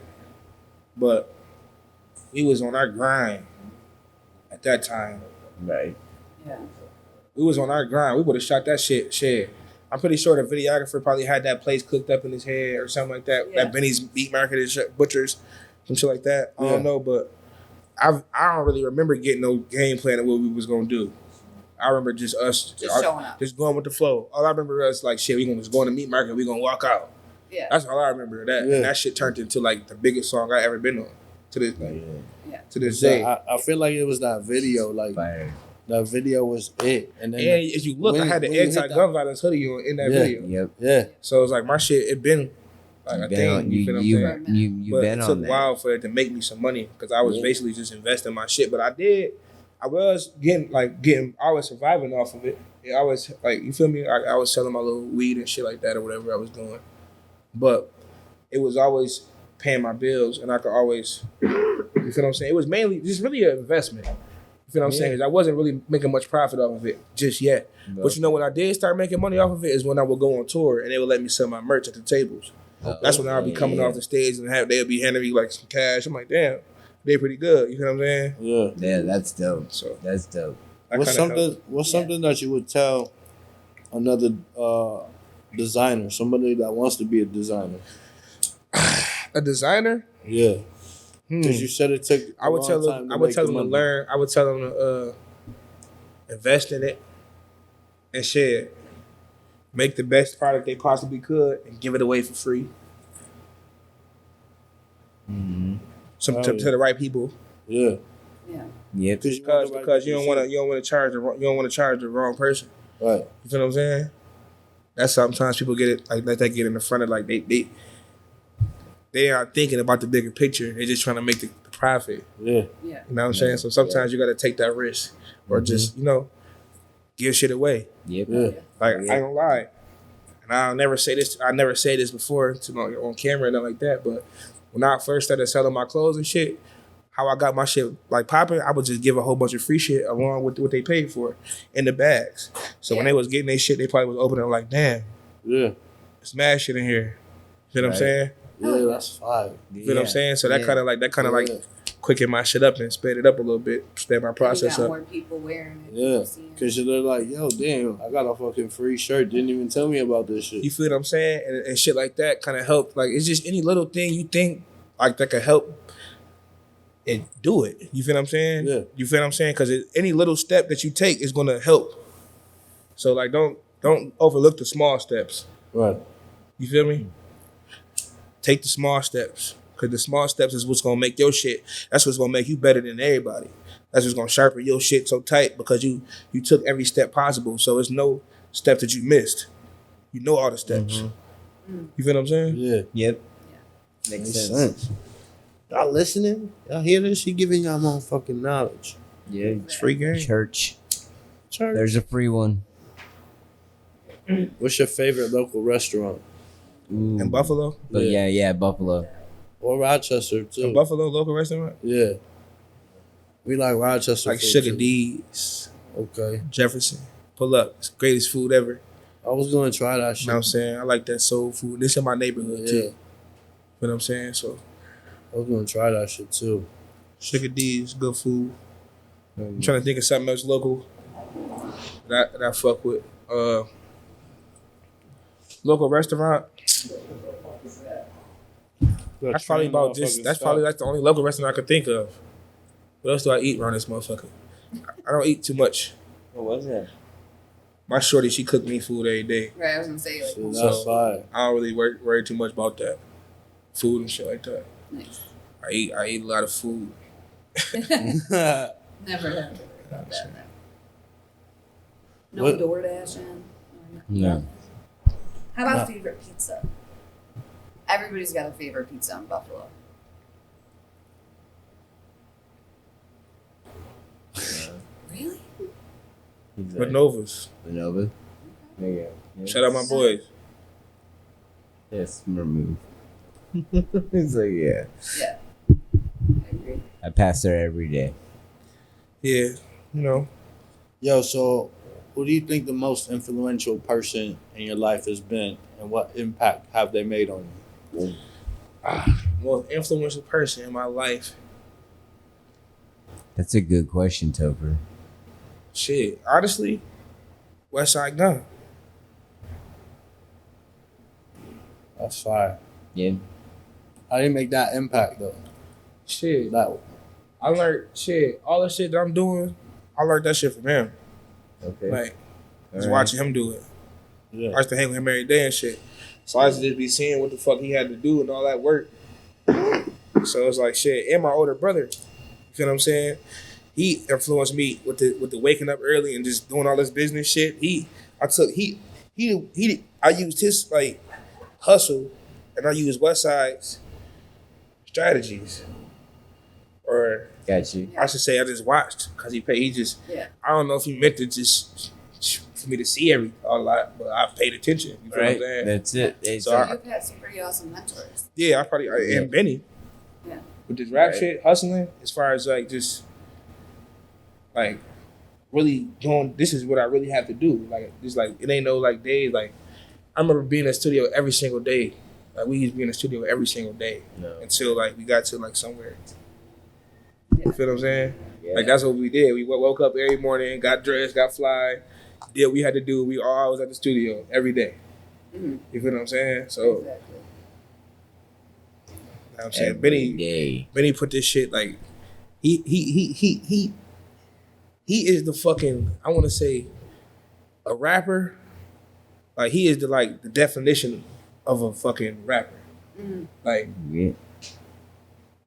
but we was on our grind at that time. Right. Yeah. We was on our grind. We would have shot that shit. I'm pretty sure the videographer probably had that place cooked up in his head or something like that. Yeah. That Benny's Meat Market and shit, Butchers, some shit like that. I Yeah. don't know, but I don't really remember getting no game plan of what we was gonna do. I remember just us Just showing up. just going with the flow. All I remember us like shit. We gonna just go in the meat market. We gonna walk out. Yeah. That's all I remember. That Yeah. and that shit turned into like the biggest song I ever been on to this Yeah. to this day. I feel like it was that video, like Fire. that video was it. And then And if you look, I had the when you hit anti-gun violence hoodie on in that Yeah. video. Yep. yeah, So it's like my shit. It been like a Been thing. on, You feel what I'm saying? you But been it on took a that. while for it to make me some money because I was Yeah. basically just investing my shit. But I was I was surviving off of it. Yeah, I was like, you feel me? I was selling my little weed and shit like that or whatever I was doing. But it was always paying my bills and I could always, you feel what I'm saying? It was mainly just really an investment. You feel what I'm saying? 'Cause I wasn't really making much profit off of it just yet. But you know, when I did start making money off of it is when I would go on tour and they would let me sell my merch at the tables. That's when I'll be coming off the stage and they'll be handing me like some cash. I'm like, damn, they pretty good. You know what I'm saying? yeah. Yeah, that's dope. So That's dope. that What's kinda helped. something that you would tell another designer, somebody that wants to be a designer? A designer? Yeah, Hmm. because you said it took. I would tell them. I would tell them to learn. I would tell them to invest in it and share. Make the best product they possibly could and give it away for free. Some to the right people. Yeah. Yeah. Yep. Because you don't want to charge the wrong person. Right. You feel what I'm saying? That's sometimes people get it like they get in the front of like they aren't thinking about the bigger picture. They're just trying to make the profit. Yeah. Yeah. You know what I'm saying? So sometimes you got to take that risk or just give shit away. Yep. Yeah. Like I ain't gonna lie, and I'll never say this. I never say this before on camera and nothing like that. But when I first started selling my clothes and shit, how I got my shit like popping, I would just give a whole bunch of free shit along with what they paid for in the bags. So when they was getting their shit, they probably was opening it like, damn, Yeah. it's mad shit in here. You know what I'm saying? Yeah, that's fine. You know what I'm saying? So that kind of like quicken my shit up and sped it up a little bit, sped my process you got up. more people wearing it. Yeah. Because they're like, yo, damn, I got a fucking free shirt. Didn't even tell me about this shit. You feel what I'm saying? And shit like that kind of help. Like it's just any little thing you think like that could help and do it. You feel what I'm saying? Yeah. You feel what I'm saying? Because any little step that you take is gonna help. So like don't overlook the small steps. Right. You feel me? Take the small steps. Because the small steps is what's gonna make your shit. That's what's gonna make you better than everybody. That's what's gonna sharpen your shit so tight because you took every step possible. So it's no step that you missed. You know all the steps. You feel what I'm saying? Yeah. Yep. Makes sense. Y'all listening? Y'all hear this? She giving y'all motherfucking knowledge. Yeah. It's free game. Church. Church. There's a free one. What's your favorite local restaurant? Ooh. In Buffalo? But yeah, Buffalo. Or Rochester, too. In Buffalo local restaurant? Yeah. We like Rochester. Like food, Sugar too. D's, Okay. Jefferson. Pull up. It's the greatest food ever. I was going to try that shit. You know what I'm saying? I like that soul food. This in my neighborhood too. Yeah. You know what I'm saying? So I was going to try that shit, too. Sugar D's, good food. I'm trying to think of something else local that I fuck with. Local restaurant. That's probably about just. That's probably like the only local restaurant I could think of. What else do I eat around this motherfucker? I don't eat too much. What was that? My shorty, she cook me food every day. Right, I was gonna say like Shit, So- that's fire. I don't really worry too much about that. Food and shit like that. nice. I eat a lot of food. Never have to worry about that. No What? DoorDash in. No. How about favorite pizza? Everybody's got a favorite pizza in Buffalo. Really? But Novas. Nova. There you go. Shout out my boys. Yes, remove. It's like, yeah. Yeah. I agree. I pass there every day. Yeah, you know. Yo, so who do you think the most influential person in your life has been, and what impact have they made on you? Most influential person in my life. That's a good question, Topher. Shit, honestly, Westside Gunn. That's fire. Yeah. How do you make that impact, though? Shit, That I learned shit. All the shit that I'm doing, I learned that shit from him. Okay. Like, just All right. watching him do it. yeah. I used to hang with him every day and shit. So I used to just be seeing what the fuck he had to do and all that work. So it's like shit. And my older brother, you feel what I'm saying? He influenced me with the waking up early and just doing all this business shit. I used his like hustle and I used Westside's strategies. Or Got you. I should say I just watched because he just Yeah. I don't know if he meant to just for me to see a lot, but I paid attention. You feel what I'm Right. saying? That's it. It's So So I- you've had some pretty awesome mentors. Yeah, I probably and Benny. Yeah. With this rap Right. shit, hustling, as far as like just like really doing this is what I really have to do. Like just like it ain't no like days like I remember being in the studio every single day. Like we used to be in the studio every single day no. until like we got to like somewhere. You feel what I'm saying? Yeah. Like that's what we did. We woke up every morning, got dressed, got fly, did what we had to do. We always at the studio every day. Mhm. You feel what I'm saying? So Exactly. I'm saying Every day. Benny put this shit like he is the fucking I want to say a rapper. Like he is the definition of a fucking rapper. Mhm. Like Yeah.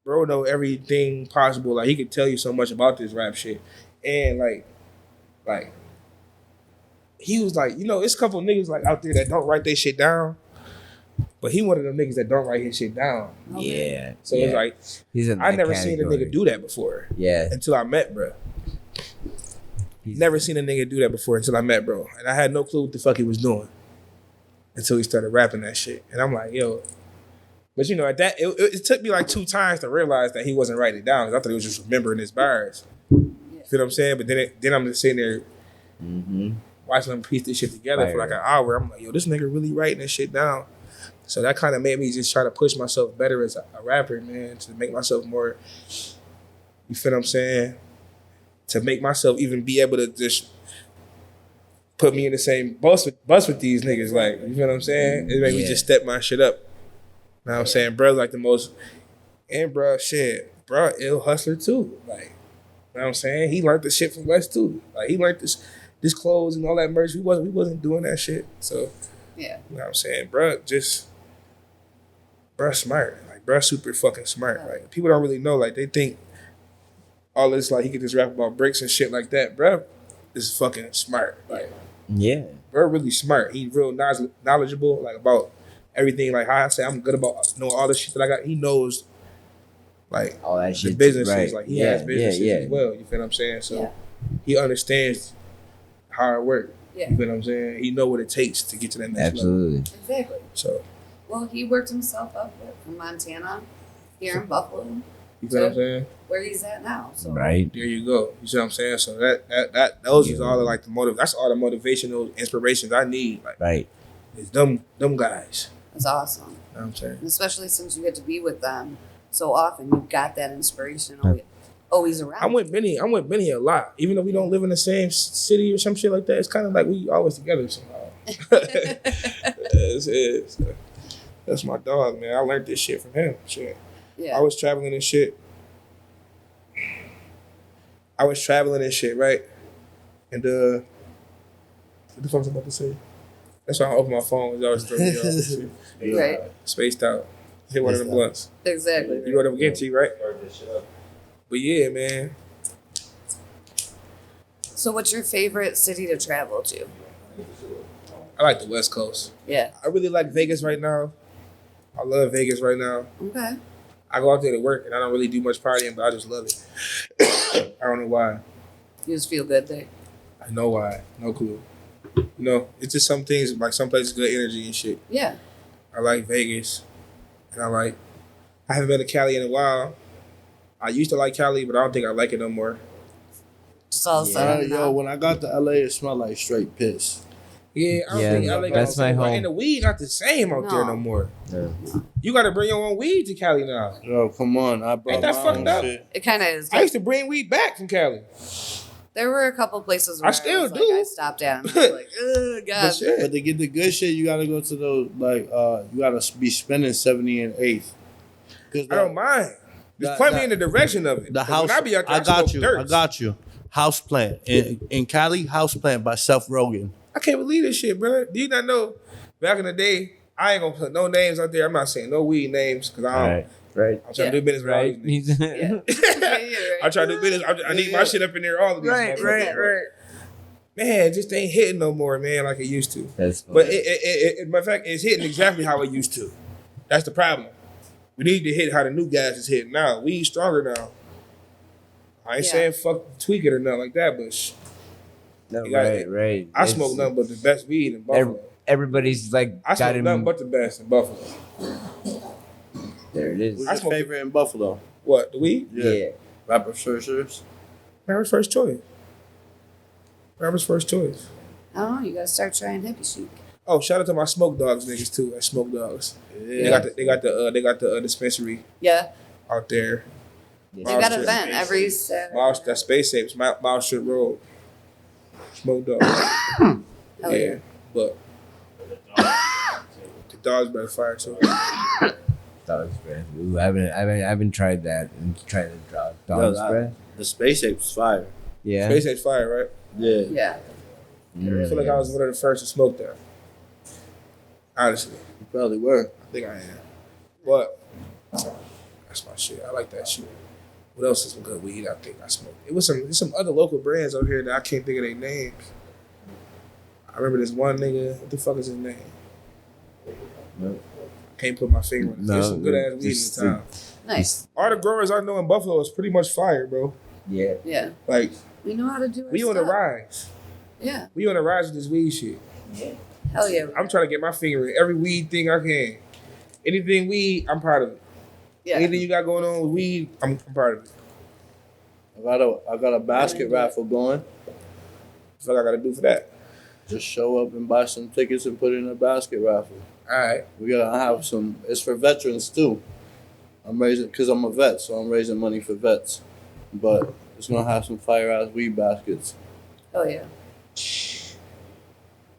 bro know everything possible. Like he could tell you so much about this rap shit, and like he was like, you know, it's a couple niggas like out there that don't write their shit down, but he one of them niggas that don't write his shit down. Yeah. So it's like he's in I that never seen a category. nigga do that before. Yeah. Until I met bro. Never seen a nigga do that before until I met bro, and I had no clue what the fuck he was doing until he started rapping that shit, and I'm like, yo. But you know, at that, it took me like 2 times to realize that he wasn't writing it down. 'Cause I thought he was just remembering his bars. You feel what I'm saying? But then I'm just sitting there watching him piece this shit together for like an hour. I'm like, yo, this nigga really writing this shit down. So that kind of made me just try to push myself better as a rapper, man, to make myself more, you feel what I'm saying? To make myself even be able to just put me in the same bus with these niggas. Like, you feel what I'm saying? It made me just step my shit up. You know what I'm saying? Bro, like the most, and bro, shit, bro, ill hustler too. Like, you know what I'm saying? He learned the shit from West too. Like, he learned this clothes and all that merch. We wasn't doing that shit. So, Yeah. you know what I'm saying? Bro, bro, smart. Like, bro, super fucking smart. Like, people don't really know. Like, they think all this, like, he could just rap about bricks and shit like that. Bro is fucking smart. Like, Yeah. bro, really smart. He real knowledgeable, like, about everything. Like, how I say I'm good about knowing all the shit that I got. He knows, like, All that the shit. businesses. Right. Like, he has businesses as well. You feel what I'm saying? So, he understands how it works. Yeah. You feel what I'm saying? He know what it takes to get to that next Absolutely. Exactly. level. So, Well, he worked himself up from Montana here in Buffalo, you feel what I'm saying? where he's at now. So Right. There you go. You see what I'm saying? So those is all of like the motive. That's all the motivational inspirations I need. Like, Right. it's them guys. it's awesome. You know what I'm saying? And especially since you get to be with them so often, you've got that inspiration always around. I'm with Benny a lot. Even though we don't live in the same city or some shit like that, it's kind of like we always together somehow. It's that's my dog, man. I learned this shit from him. Shit. Yeah. I was traveling and shit, right? And what the fuck was I about to say? That's why I open my phone. I was throwing me off and shit. Right. Spaced out. Hit one of the blunts. Exactly. You wrote up again, T, right? But yeah, man. So, what's your favorite city to travel to? I like the West Coast. Yeah. I really like Vegas right now. I love Vegas right now. Okay. I go out there to work and I don't really do much partying, but I just love it. I don't know why. You just feel good there. I know why. No clue. You know, it's just some things, like some places good energy and shit. Yeah. I like Vegas. And I haven't been to Cali in a while. I used to like Cali, but I don't think I like it no more. Just all of a sudden. Yo, when I got to LA, it smelled like straight piss. Yeah, I don't Yeah, think LA that's my home. And the weed not the same out there no more. Yeah. You got to bring your own weed to Cali now. Yo, come on. I brought Ain't that my fucked own up? shit. It kind of is. I used to bring weed back from Cali. There were a couple places where I still was do. Like, I stopped at and I was like, oh, God. But shit. But to get the good shit, you gotta go to those, like, you gotta be spending 70 and 8th. I don't mind. Just point me in the direction of it. The 'Cause house. when I be out there, I got smoke you. dirt. I got you. House plant in Cali. House plant by Seth Rogen. I can't believe this shit, bro. Do you not know? Back in the day, I ain't gonna put no names out there. I'm not saying no weed names because I don't. Right. I'm trying to do business with all Right. these niggas. Yeah. I try to do business. I need my shit up in there. All of these. motherfuckers. Man, it just ain't hitting no more, man, like it used to. That's But matter of fact, it's hitting exactly how it used to. That's the problem. We need to hit how the new guys is hitting now. We stronger now. I ain't Yeah. saying fuck tweak it or nothing like that, but no, you gotta- right. I It's- smoke nothing but the best weed in Buffalo. Everybody's like I got smoke him. nothing but the best in Buffalo. There it is. Who's I your smoke- favorite in Buffalo? What, the weed? Yeah. Rapper Searchers. Rapper's first choice. Rapper's first choice. I don't know. You got to start trying hippie chic. Oh, shout out to my Smoke Dogs niggas too. At Smoke Dogs, they Yeah. got the dispensary Yeah. out there. They Miles got an Strip. event every Saturday. Miles, that Space Apes, Miles Strip Road. Smoke Dogs. Hell Yeah, but the dogs better fire too. Dog's breath. Ooh, I haven't tried that. I'm trying to draw dog's Yo, breath. The Space Apes fire. Yeah. Space Apes fire, right? Yeah. Yeah. I feel like I was one of the first to smoke that. Honestly, You probably were. I think I am. But That's my shit. I like that shit. What else is some good weed I think I smoked? There's some other local brands over here that I can't think of their names. I remember this one nigga. What the fuck is his name? Nope. Can't put my finger on it. There's some good ass weed just in the town. Nice. All the growers I know in Buffalo is pretty much fire, bro. Yeah. Yeah. Like, We know how to do it. we on the rise. Yeah. We on the rise with this weed shit. Hell yeah. I'm trying to get my finger in every weed thing I can. Anything weed, I'm proud of it. Yeah. Anything you got going on with weed, I'm proud of it. I got a basket raffle going. That's what I gotta do for that. Just show up and buy some tickets and put it in a basket raffle. All right. We gotta have some. It's for veterans too. I'm raising because I'm a vet, so I'm raising money for vets. But it's gonna have some fire ass weed baskets. Oh yeah.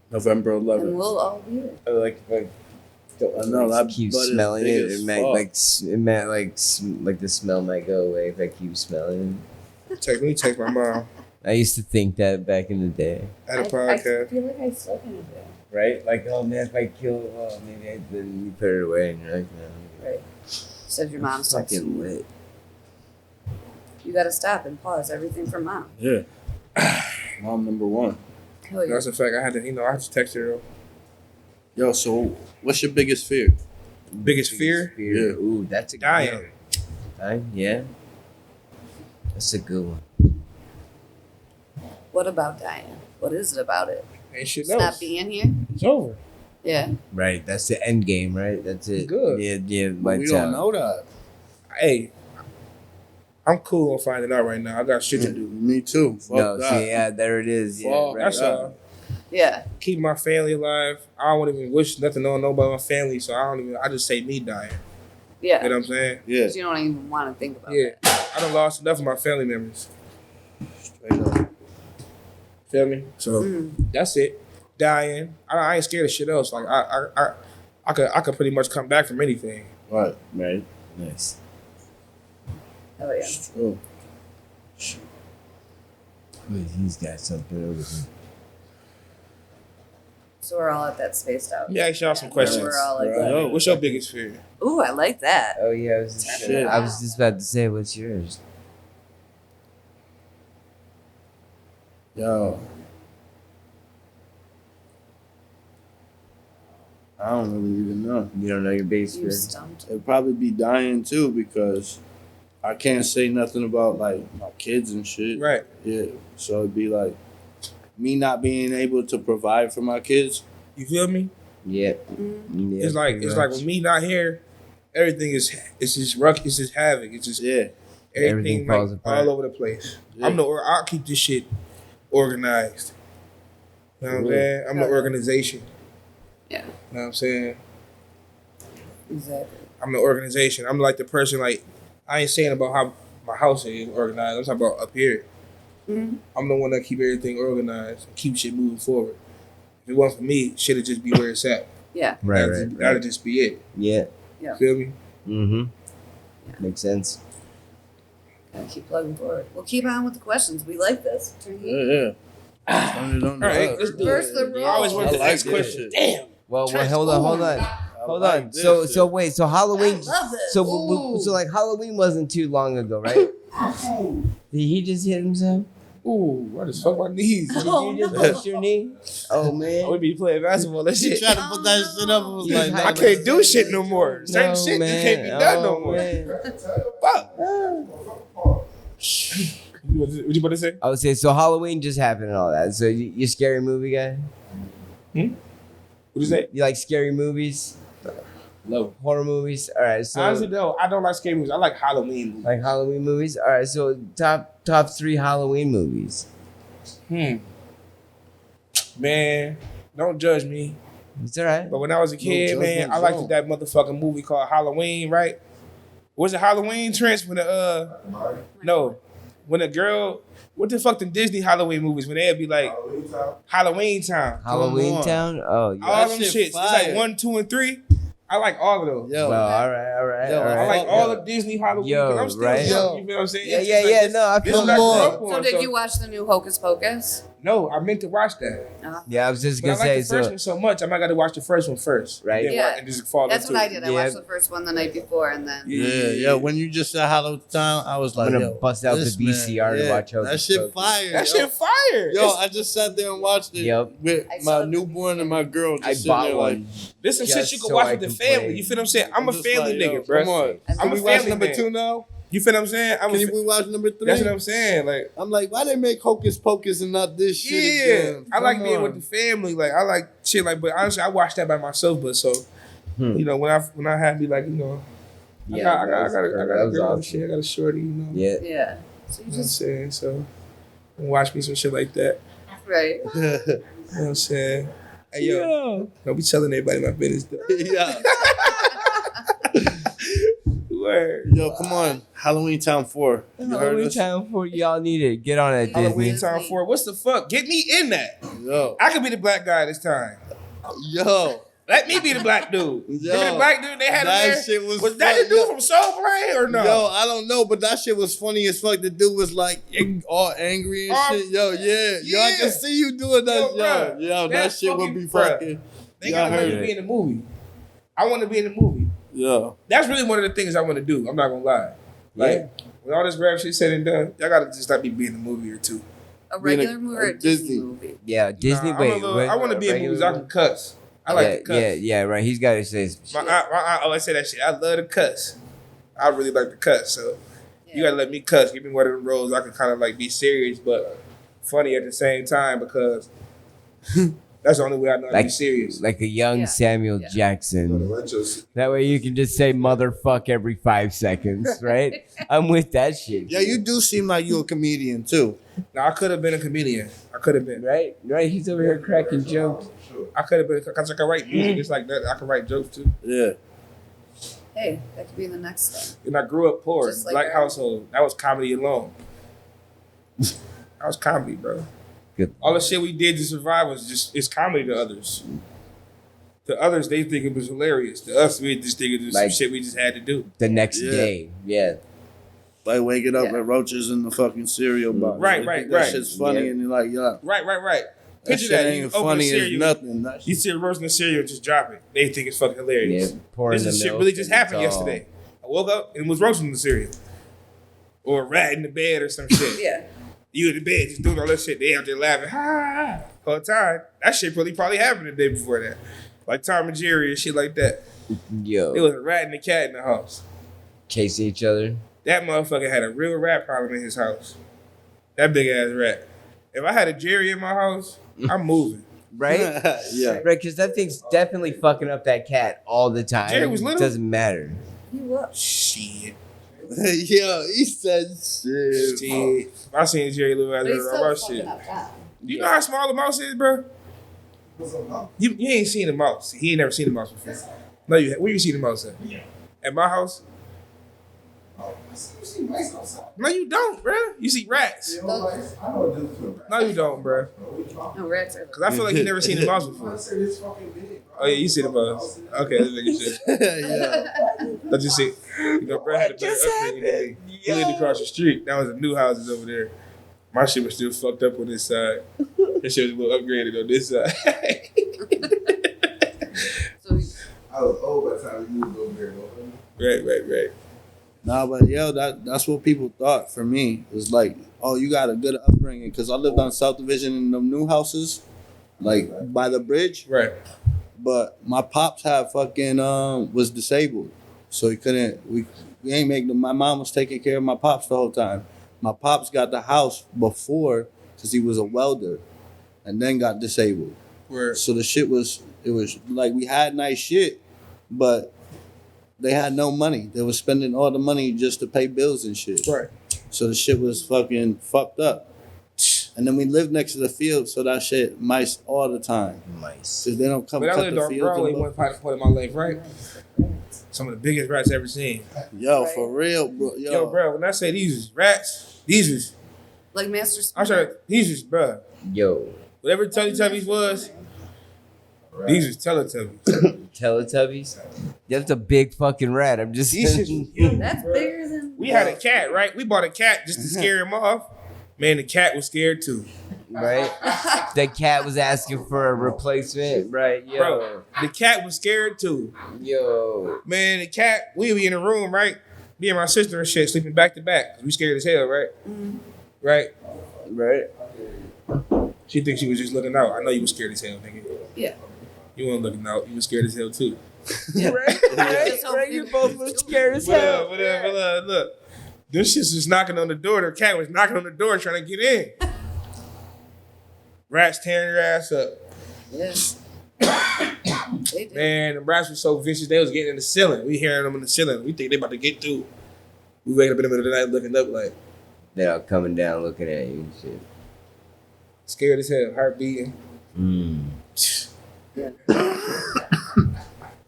November And 11th. we'll all be there. Like I know that keep butt is smelling big it. as It might fuck. like the smell might go away if I keep smelling Let me text my mom it. I used to think that back in the day, at a I podcast. feel like I still kind of do. right? Like, oh man, if I kill, maybe then you put it away, and you're like, no, Right. So if your mom's it's fucking texting you, lit. you gotta stop and pause everything for mom. Yeah. Mom number one. Hell yeah. That's a fact. I had to text her though. Yo, so what's your biggest fear? Biggest fear? Yeah. Ooh, that's a Dying. good one. Dying? Yeah. That's a good one. What about dying? What is it about it? Ain't shit It's else. not being here? It's over. Yeah. Right, that's the end game, right? That's it. Good. Yeah, But we don't know that. Hey, I'm cool on finding out right now. I got shit to do. Me too. Fuck No, that. see, yeah, there it is. Yeah, Fuck right. That's all. Yeah. Keep my family alive. I don't even wish nothing on nobody my family, so I just say me dying. Yeah. You know what I'm saying? Yeah. Because you don't even want to think about Yeah. it. I done lost enough of my family members. Straight up. Feel me? So Mm. that's it. Dying. I ain't scared of shit else. Like I could pretty much come back from anything. Right. Right. Nice. Hell yeah. It's true. Wait, he's got something over here. So we're all at that spaced out. Let me ask y'all some questions. We're all like, Right. Yo, what's your biggest fear? ooh, I like that. Oh yeah, Shit. I was just about to say, what's yours? Yo. I don't really even know. You don't know your base You fear? stumped. It'd probably be dying too because I can't say nothing about like my kids and shit. Right. Yeah. So it'd be like me not being able to provide for my kids. You feel me? Yeah. Mm. Yeah, It's like pretty with me not here, everything is it's just havoc. It's just Yeah. Everything everything falls like apart. all over the place. Yeah. I'll keep this shit organized. You know what I'm saying? I'm the organization. Yeah. You know what I'm saying? Exactly. I'm the organization. I'm like the person, like, I ain't saying about how my house is organized. I'm talking about up here. Mm-hmm. I'm the one that keep everything organized and keep shit moving forward. If it wasn't for me, shit'd just be where it's at. Yeah. That'd just be it. Yeah. Yeah. Feel me? Mm-hmm. Yeah. Makes sense. Gotta keep plugging forward. We'll keep on with the questions. We like this. Turn Yeah. here. Yeah. Turn it on the All right, up. let's do Reverse it. the role. I always want I the like next this question. shit. Damn. Well, hold on. I Hold like on. this So shit. wait. So Halloween. I love this. So like Halloween wasn't too long ago, right? Did he just hit himself? Ooh, I just fucked my knees. Oh, You just no. touched your knee? Oh man. We be playing basketball. That shit. Tried to put that shit up. and was Yeah, like, I I nah, can't do shit no more. Certain No, shit man. just can't be done no Oh, more. man. Fuck. What you about to say? I would say so. Halloween just happened and all that. So you scary movie guy? What you say? You like scary movies? Low. Horror movies? All right. So Honestly, though, I don't like scary movies. I like Halloween movies. like Halloween movies. All right. So top 3 Halloween movies. Man, don't judge me. It's all right. But when I was a kid, man, I liked that motherfucking movie called Halloween, right? Was it Halloween, Trench? When when a girl, what the fuck the Disney Halloween movies when they'd be like Halloween Town. Halloween on. Town. Oh yeah. All That them shit shits. It's like fire. 1, 2, and 3. I like all of those. Yo, Well, all right. Yo, all I right. like all of Disney Halloween. Yo, 'cause I'm still right. young, you feel what I'm saying? Yeah, It's yeah, just like yeah. this- No, I this feel is what I grew more. up on, So did you watch the new Hocus Pocus? No, I meant to watch that. Yeah, I was just But gonna I like say the first so. one so much, I might got to watch the first one first. Right. Then Yeah. and just fall That's into what I it. did. I Yeah. watched the first one the night before, and then Yeah. When you just said hello time, I was like, I'm gonna yo, bust out the this VCR to watch Hocus that shit Pocus. fire. That yo. shit fire. Yo, I just sat there and watched it Yep. with I saw my it. newborn and my girl. Just I sitting bought there one. This some shit Just you can so watch I with the can family. play. You feel what I'm saying? I'm a just family like, yo, nigga, bro. Come on. I'm Can a we watch family number man. 2 now? You feel what I'm saying? Can we watch number 3? That's what I'm saying. Like, I'm like, why they make Hocus Pocus and not this shit yeah, again? I like Come being on. with the family. Like, I like shit. Like, but honestly, I watch that by myself. But so, you know, when I have me like, you know, I got a girl and shit. I got a shorty. You know, Yeah. yeah. So you You know what I'm just saying? So, watch me some shit like that. right. You know what I'm saying? Hey, yo, don't be telling everybody my business, though. Yeah. Word. Yo, come on. Halloween Town 4. You heard Halloween us? time for y'all need it. Get on it, Halloween Disney. time for what's the fuck? Get me in that. Yo. I could be the black guy this time. Yo. Let me be the black dude. Yo, Remember the black dude they had that him there? shit was that fun. the dude from Soul Plane or no? Yo, I don't know, but that shit was funny as fuck. The dude was like all angry and shit. Yo, yeah. Yo, I yeah. can see you doing that. Yo, bruh, Yo, that that's shit would be fucking- fucking. They Y'all gotta let heard me it. be in the movie. I want to be in the movie. Yo. That's really one of the things I want to do. I'm not gonna lie. Like when all this rap shit said and done, y'all gotta just let me be in the movie or two. A Being regular movie or a Disney movie? Yeah, Disney. Nah, wait, I want to be in movies I can cuss. I like to cuss. Yeah, right. He's got to say. My aunt always say that shit. I love to cuss. I really like to cuss. So you gotta let me cuss. Give me one of the roles I can kind of like be serious but funny at the same time because that's the only way I know how to be serious. Like a young Yeah. Samuel Yeah. Jackson. That way you can just say motherfuck every 5 seconds, right? I'm with that shit. Yeah, you do seem like you a comedian too. Now I could have been a comedian. I could have been. Right? He's over here cracking jokes. I could have been because I can write music just like that. I can write jokes too. Yeah. Hey, that could be the next thing. And I grew up poor, Just like black our- household. That was comedy alone. That was comedy, bro. Good. All the shit we did to survive was just it's comedy to others. To others, they think it was hilarious. To us, we just think it was some Like- shit we just had to do. The next Yeah. day. Yeah. Like waking up Yeah. with roaches in the fucking cereal box. Right, They right, think that right. shit's funny Yeah. and you're like, yeah. Right. That Picture shit that. ain't You open funny the as cereal, nothing. That you shit- see a roast in the cereal and just drop it. They think it's fucking Yeah. hilarious. Pouring This the is shit milk really just and happened it's all- yesterday. I woke up and was roasting the cereal. Or a rat in the bed or some shit. Yeah. You in the bed just doing all that shit. They out there laughing, ha ha, all the time. That shit probably happened the day before that. Like Tom and Jerry and shit like that. Yo. There was a rat and a cat in the house. Chasing each other. That motherfucker had a real rat problem in his house. That big ass rat. If I had a Jerry in my house, I'm moving. Right? yeah. Right, because that thing's definitely fucking up that cat all the time. Jerry was little? Doesn't matter. He was. Shit. Yo, he said shit. Shit. If I seen Jerry little ass But he's around still my fucking shit. up town. You know how small a mouse is, bro? You ain't seen a mouse. He ain't never seen a mouse before. No, you. Where you seen a mouse at? At my house? No, you don't, bro. You see rats. No, you don't, bro. No, rats are. Because I feel like you never seen a mouse before. Oh yeah, you see the mouse. Okay, let's make it shit. yeah. Let's just see. You know, bro had a better upbringing than me. He lived across the street. That was the new houses over there. My shit was still fucked up on this side. That shit was a little upgraded on this side. So I was old by the time we moved over there. Right. Nah, but yo, that's what people thought for me. It was like, oh, you got a good upbringing. Because I lived on South Division in them new houses, like by the bridge. Right. But my pops had fucking was disabled, so he couldn't. We ain't make them. My mom was taking care of my pops the whole time. My pops got the house before because he was a welder, and then got disabled. Where So the shit was like we had nice shit, but they had no money. They were spending all the money just to pay bills and shit. right. So the shit was fucking fucked up. And then we lived next to the field, so that shit mice all the time. Mice. Cause they don't come But I cut lived the on fields. Broadway and one point in my life, right? Some of the biggest rats I ever seen. Yo, Right. for real, bro. Yo, bro, when I say these was rats, these was like Master I'm Splinter. sorry, these was bro. Yo. Whatever Teletubbies was, these was Teletubbies. Teletubbies? That's a big fucking rat. I'm just These shit- That's bigger than. We had a cat, right? We bought a cat just to scare him off. Man, the cat was scared too. right? The cat was asking for a replacement, right? Yo, Bro, the cat was scared too. yo, Man, the cat, we be in the room, right? Me and my sister and shit sleeping back to back. We scared as hell, right? Right? right? She thinks she was just looking out. I know you was scared as hell, nigga. Yeah. You weren't looking out. You was scared as hell too. Right? You both look scared as hell. But look. This shit was knocking on the door. The cat was knocking on the door trying to get in. Rats tearing your ass up. Yeah. They did. Man, the rats were so vicious, they was getting in the ceiling. We hearing them in the ceiling. We think they about to get through. We waking up in the middle of the night looking up like, They're all coming down looking at you and shit. scared as hell, heart beating.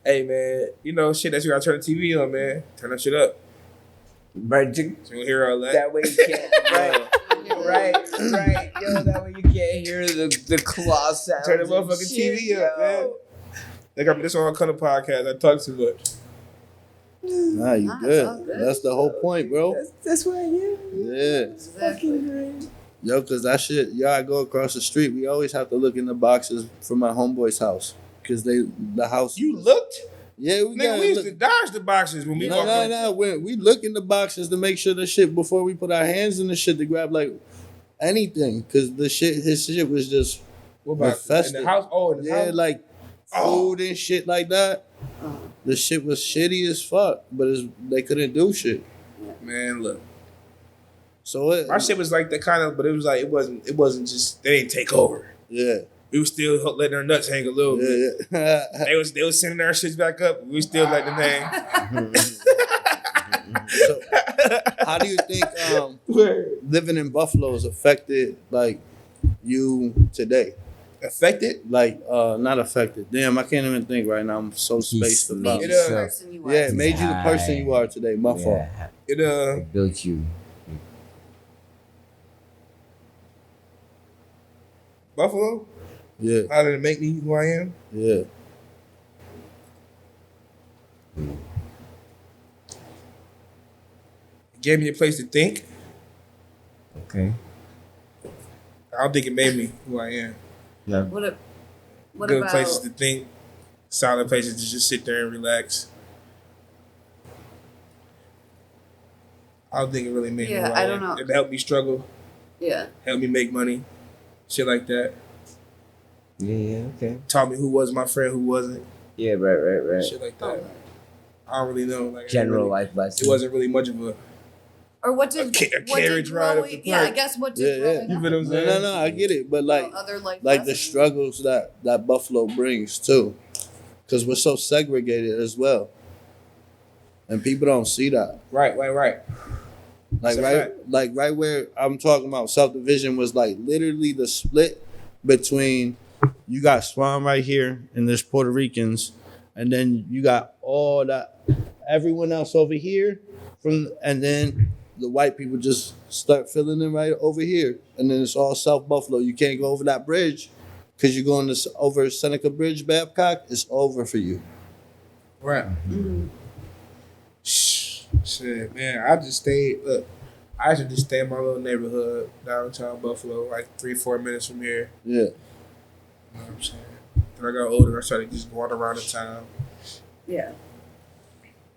Hey, man, you know, shit, that's you gotta turn the TV on, man. Turn that shit up. Right, So you don't hear all that. that way you can't, right, yo, that way you can't hear the claw sounds. Turn the and motherfucking shit, TV up, yo. man. They got me this on Gunn podcast. I talk too much. Nah, you Nah, it's good. all good. That's the whole point, bro. That's why, Yeah. Exactly. great. Yo, cause that shit, I go across the street. We always have to look in the boxes for my homeboy's house. Cause the house. You looked? Yeah, we Nigga, gotta we used look. to dodge the boxes when we walked up. No. We look in the boxes to make sure the shit before we put our hands in the shit to grab like anything. Cause his shit was just What about infested. in the house? Oh, in the yeah, house? like food and shit like that. The shit was shitty as fuck, but they couldn't do shit. Man, look. So My shit was like that kind of, but it was like, it wasn't just, they didn't take over. yeah, We was still letting our nuts hang a little bit. yeah. They was sending our shits back up. We still letting them hang. So, how do you think living in Buffalo has affected like you today? Affected? Like not affected. Damn, I can't even think right now. I'm so spaced about. Made It, you It. the person you are. Yeah, it made you the person you are today. My fault. Yeah, It it built you. Buffalo? Yeah, How did it make me who I am? yeah. It gave me a place to think. Okay. I don't think it made me who I am. What Good about places to think. Solid places to just sit there and relax. I don't think it really made me Yeah, who I I don't am. know. It helped me struggle, yeah. helped me make money, shit like that. Yeah, okay. Taught me who was my friend, who wasn't, Yeah, right. shit like that. Oh. I don't really know. Like, General really, life lesson. it wasn't really much of a. Or what did A what carriage did ride up growing, the yeah, I park. guess what Yeah, did yeah. growing You up feel what I'm saying? No, I get it, but like other life the lessons? struggles that Buffalo brings too, because we're so segregated as well, and people don't see that. Right. Like It's a right where I'm talking about subdivision was like literally the split between you got Swan right here and there's Puerto Ricans, and then you got all that everyone else over here and then the white people just start filling in right over here, and then it's all South Buffalo. You can't go over that bridge because you're going over Seneca Bridge, Babcock. It's over for you. Right. Shit, man. I just stayed. Look, I should just stay in my little neighborhood, downtown Buffalo, like 3-4 minutes from here. Yeah, You know what I'm saying? Then I got older, I started just going around the town, Yeah.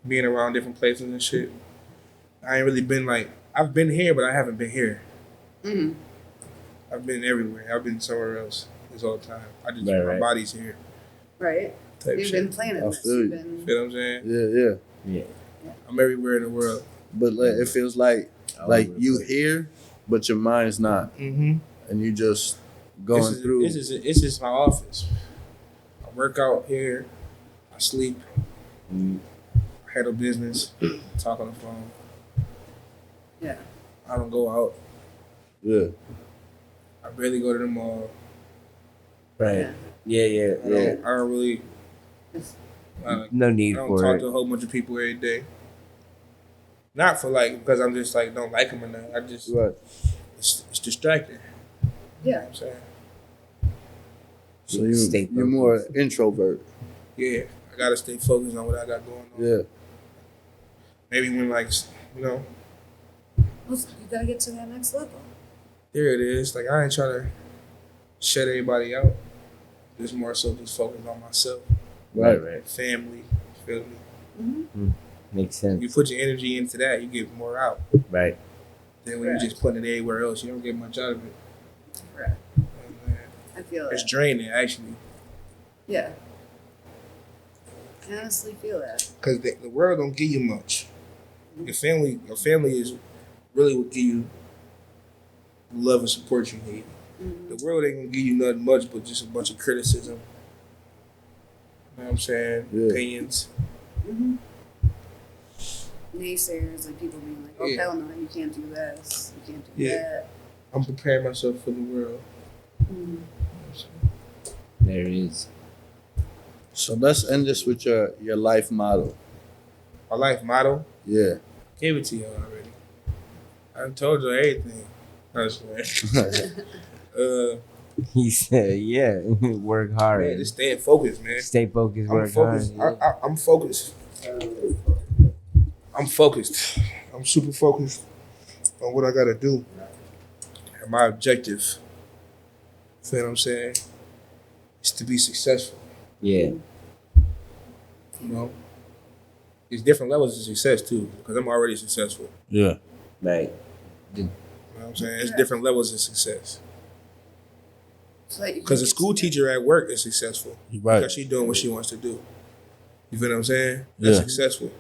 being around different places and shit. I ain't really been like, I've been here, but I haven't been here. Mm-hmm. I've been everywhere. I've been somewhere else this whole time. I just, Right, my right. body's here. Right. Type You've shit. been planning I this. feel You've you. been Feel what I'm saying? yeah. Yeah. I'm everywhere in the world. But like, it feels like you here, but your mind's not, Mm-hmm. and you just going through. This is my office. I work out here. I sleep. I handle business. Talk on the phone. Yeah. I don't go out. Yeah, I barely go to the mall. Right. Yeah. Yeah. I don't really. No I need don't for talk it. to a whole bunch of people every day. Not for like because I'm just like don't like them or nothing. I just right. it's distracting. You know Yeah. what I'm saying? So Stay you're more focused. introvert. Yeah, I gotta stay focused on what I got going on. Yeah, Maybe when like Well, you gotta get to that next level. there it is. Like I ain't trying to. shut everybody out. Just more so just focus on myself, Right. family, feel me? Makes sense. You put your energy into that, you get more out. Right. Then when you just put it everywhere else, you don't get much out of it. Right. And, I feel it's that. draining actually, Yeah. I honestly feel that. because the world don't give you much. Your family is really what give you the love and support you need. The world ain't gonna give you nothing much but just a bunch of criticism. You know what I'm saying? Yeah. Opinions. Naysayers, like people being like, "Oh Yeah. hell no, you can't do this, you can't do Yeah. that." I'm preparing myself for the world. There it is. So let's end this with your life motto. My life motto, Yeah. give it to y'all already. I done told you everything. He said, "Yeah, work hard. Man, just staying focused, man. Stay focused. I'm Work focused. hard." I'm focused. I'm focused. I'm super focused on what I gotta do. And my objective, you know what I'm saying, is to be successful. Yeah. You know? There's different levels of success too, because I'm already successful. Yeah. Right. You know what I'm saying? There's different levels of success. So that you Because can a get school to teacher at work is successful. Right. Because she's doing what she wants to do. You feel what I'm saying? That's Yeah. successful.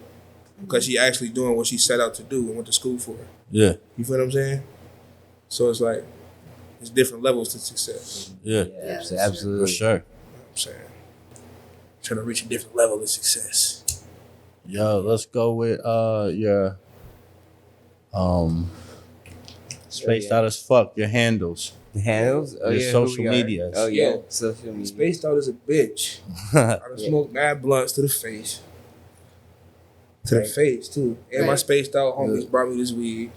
Because she actually doing what she set out to do and went to school for. Yeah. You feel what I'm saying? So it's like, there's different levels to success. Yeah. Yeah, Yeah, absolutely. For sure. You know what I'm saying? Trying to reach a different level of success. Yo, let's go with your spaced out as fuck, your handles. The handles? Oh, Your yeah. social who we are. medias. Oh, yeah. Yo, Social media. Spaced out is a bitch. I done smoked mad blunts to the face. To the face, too. And my Right. spaced out homies brought me this weed.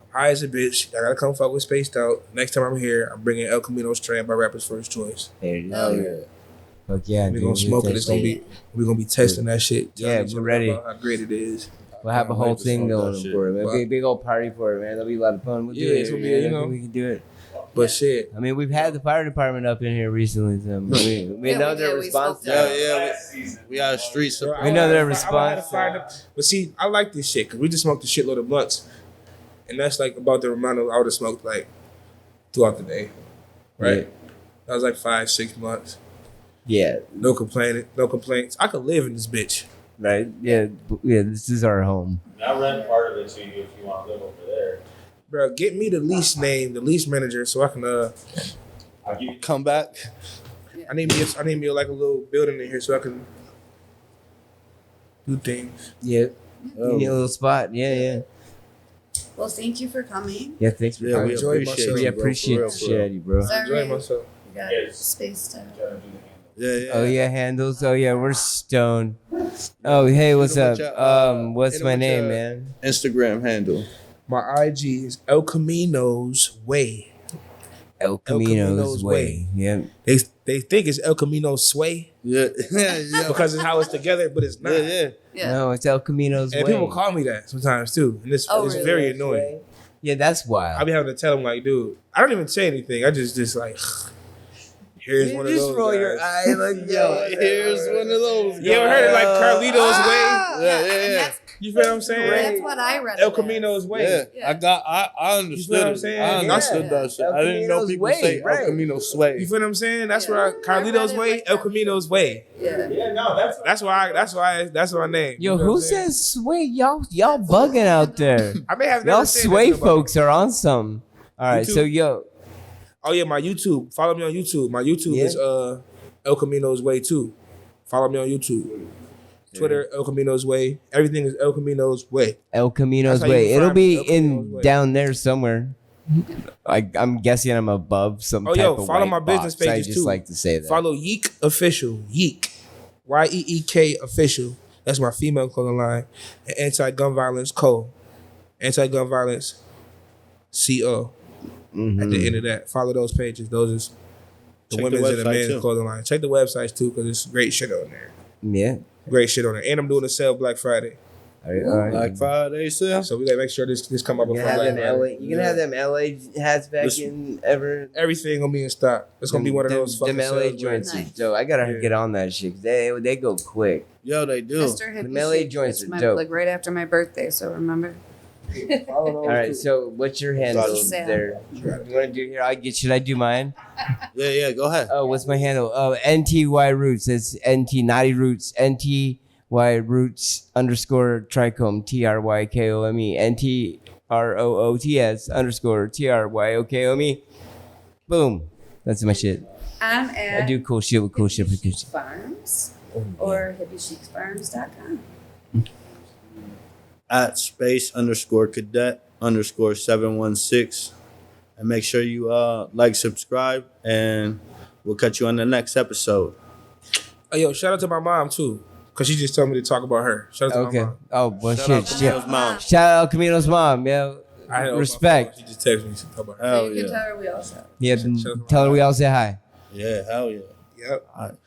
I'm high as a bitch. I gotta come fuck with Spaced Out. Next time I'm here, I'm bringing El Camino Strand by Rapper's First Choice. There it is. Oh, yeah. Fuck yeah, We're dude. gonna smoke it. It's gonna be, we're gonna be testing that shit. Yeah, telling each we're other ready. about how great it is. We'll have a Can't whole wait to thing smoke that going shit. for it. It'll be a big old party for it, man. That'll be a lot of fun. We'll do Yeah, it. it's gonna be, man. you know. We can do it. But shit, I mean, we've had the fire department up in here recently. So we Yeah, know we their did. We response. smoked it. Yeah, we got a street support. We know their I would have response. fired up. But see, I like this shit because we just smoked a shitload of blunts, and that's like about the amount of I would have smoked like throughout the day, right? That was like 5-6 months. Yeah, No complaining, no complaints. I could live in this bitch. right. Yeah, yeah. This is our home. I'll rent part of it to you if you want to live over there. Bro, get me the lease name, the lease manager, so I can I'll give you Come back. I need me like a little building in here so I can do things. Yeah, Oh. you need a little spot. Yeah. Well, thank you for coming. Yeah, thanks for Yeah, coming. we enjoyed appreciate myself. you, We bro, for appreciate real, the for shit real. out of you, bro. Sorry. Enjoy myself. We got Yes. spaced out. gotta do the handle. Yeah, yeah. Oh yeah, handles. Oh yeah, we're stoned. Oh hey, what's Hit 'em up? with your, What's hit 'em my with name, your- man? Instagram handle. My IG is El Camino's Way. El Camino's way. Yeah. They think it's El Camino Sway Yeah, yeah, because it's how it's together, but it's not. yeah. Yeah. No, it's El Camino's And way. people call me that sometimes too, and it's Oh, it's really? very annoying. Yeah, that's wild. I be having to tell them like, dude, I don't even say anything. I just like, here's one of just those. roll guys. your eye like yo. Here's one of those. You ever heard of like Carlito's Yeah, yeah, and yeah. That's, Way? You feel what I'm saying? that's what I read. El it as. Camino's Way. Yeah, Yeah. I understood You feel what I'm it. saying? I understood Yeah. that shit. El I didn't know Camino's people way, say right. El Camino sway. You feel what I'm saying? That's Yeah. where I Carlito's read it Way, like El that. Camino's Way. Yeah. Yeah, no, that's That's my name. Yo, You know who what I'm saying? says sway? Y'all bugging out there. I may have never Y'all said that sway to nobody. folks are on some. All right, YouTube. so yo, Oh yeah, my YouTube. Follow me on YouTube. My YouTube Yeah. is El Camino's Way too. Follow me on YouTube. Twitter, El Camino's Way. Everything is El Camino's Way. El Camino's That's how you way. can It'll find be El Camino's in Way. down there somewhere. I'm guessing I'm above some Oh, type yo, of follow white my business box. I pages, just too. like to say that. Follow Yeek Official. Yeek. YEEK Official. That's my female clothing line. And Anti-Gun Violence Co. Anti-Gun Violence CO. Mhm. At the end of that. Follow those pages. Those is the Check the women's and the website, men's too. clothing line. Check the websites too, because there's great shit on there. Yeah. Great shit on there. And I'm doing a sale Black Friday. All right. Black Friday sale. So we gotta make sure this come up You before can have Black them Friday. LA. You can have them LA hats back This- in ever. Everything gonna be in stock. It's gonna be one of those fucking them LA sales joints. Nice. So I gotta Yeah. get on that shit. 'Cause they go quick. Yo, they do. Mr. Hippie LA Chic. joints It's are my, dope. like right after my birthday, so remember. All right. So what's your handle Sad. there? You want to do here? Should I do mine? Yeah, go ahead. Oh, what's my handle? Oh, NTY Roots. It's NT Naughty Roots. NTY Roots _ Trichome. TRYKOME. NTROOTS _ TRYOKOME. Boom. That's my shit. I'm at I do cool shit with cool shit. Hippie Chic Farms or hippiechicfarms.com. At space_cadet_716. And make sure you like, subscribe, and we'll catch you on the next episode. Oh, yo, shout out to my mom too, cause she just told me to talk about her. Shout out to Okay. my mom. Oh, well, Shout out shit. to Camino's mom. Shout out Camino's mom. Yeah. I had it on my Respect. phone. She just texted me to talk about her. Hell You can yeah. tell her we all shout. Yeah. Shout out to my Tell her mom. we all say hi. Yeah, hell yeah. Yep. All right.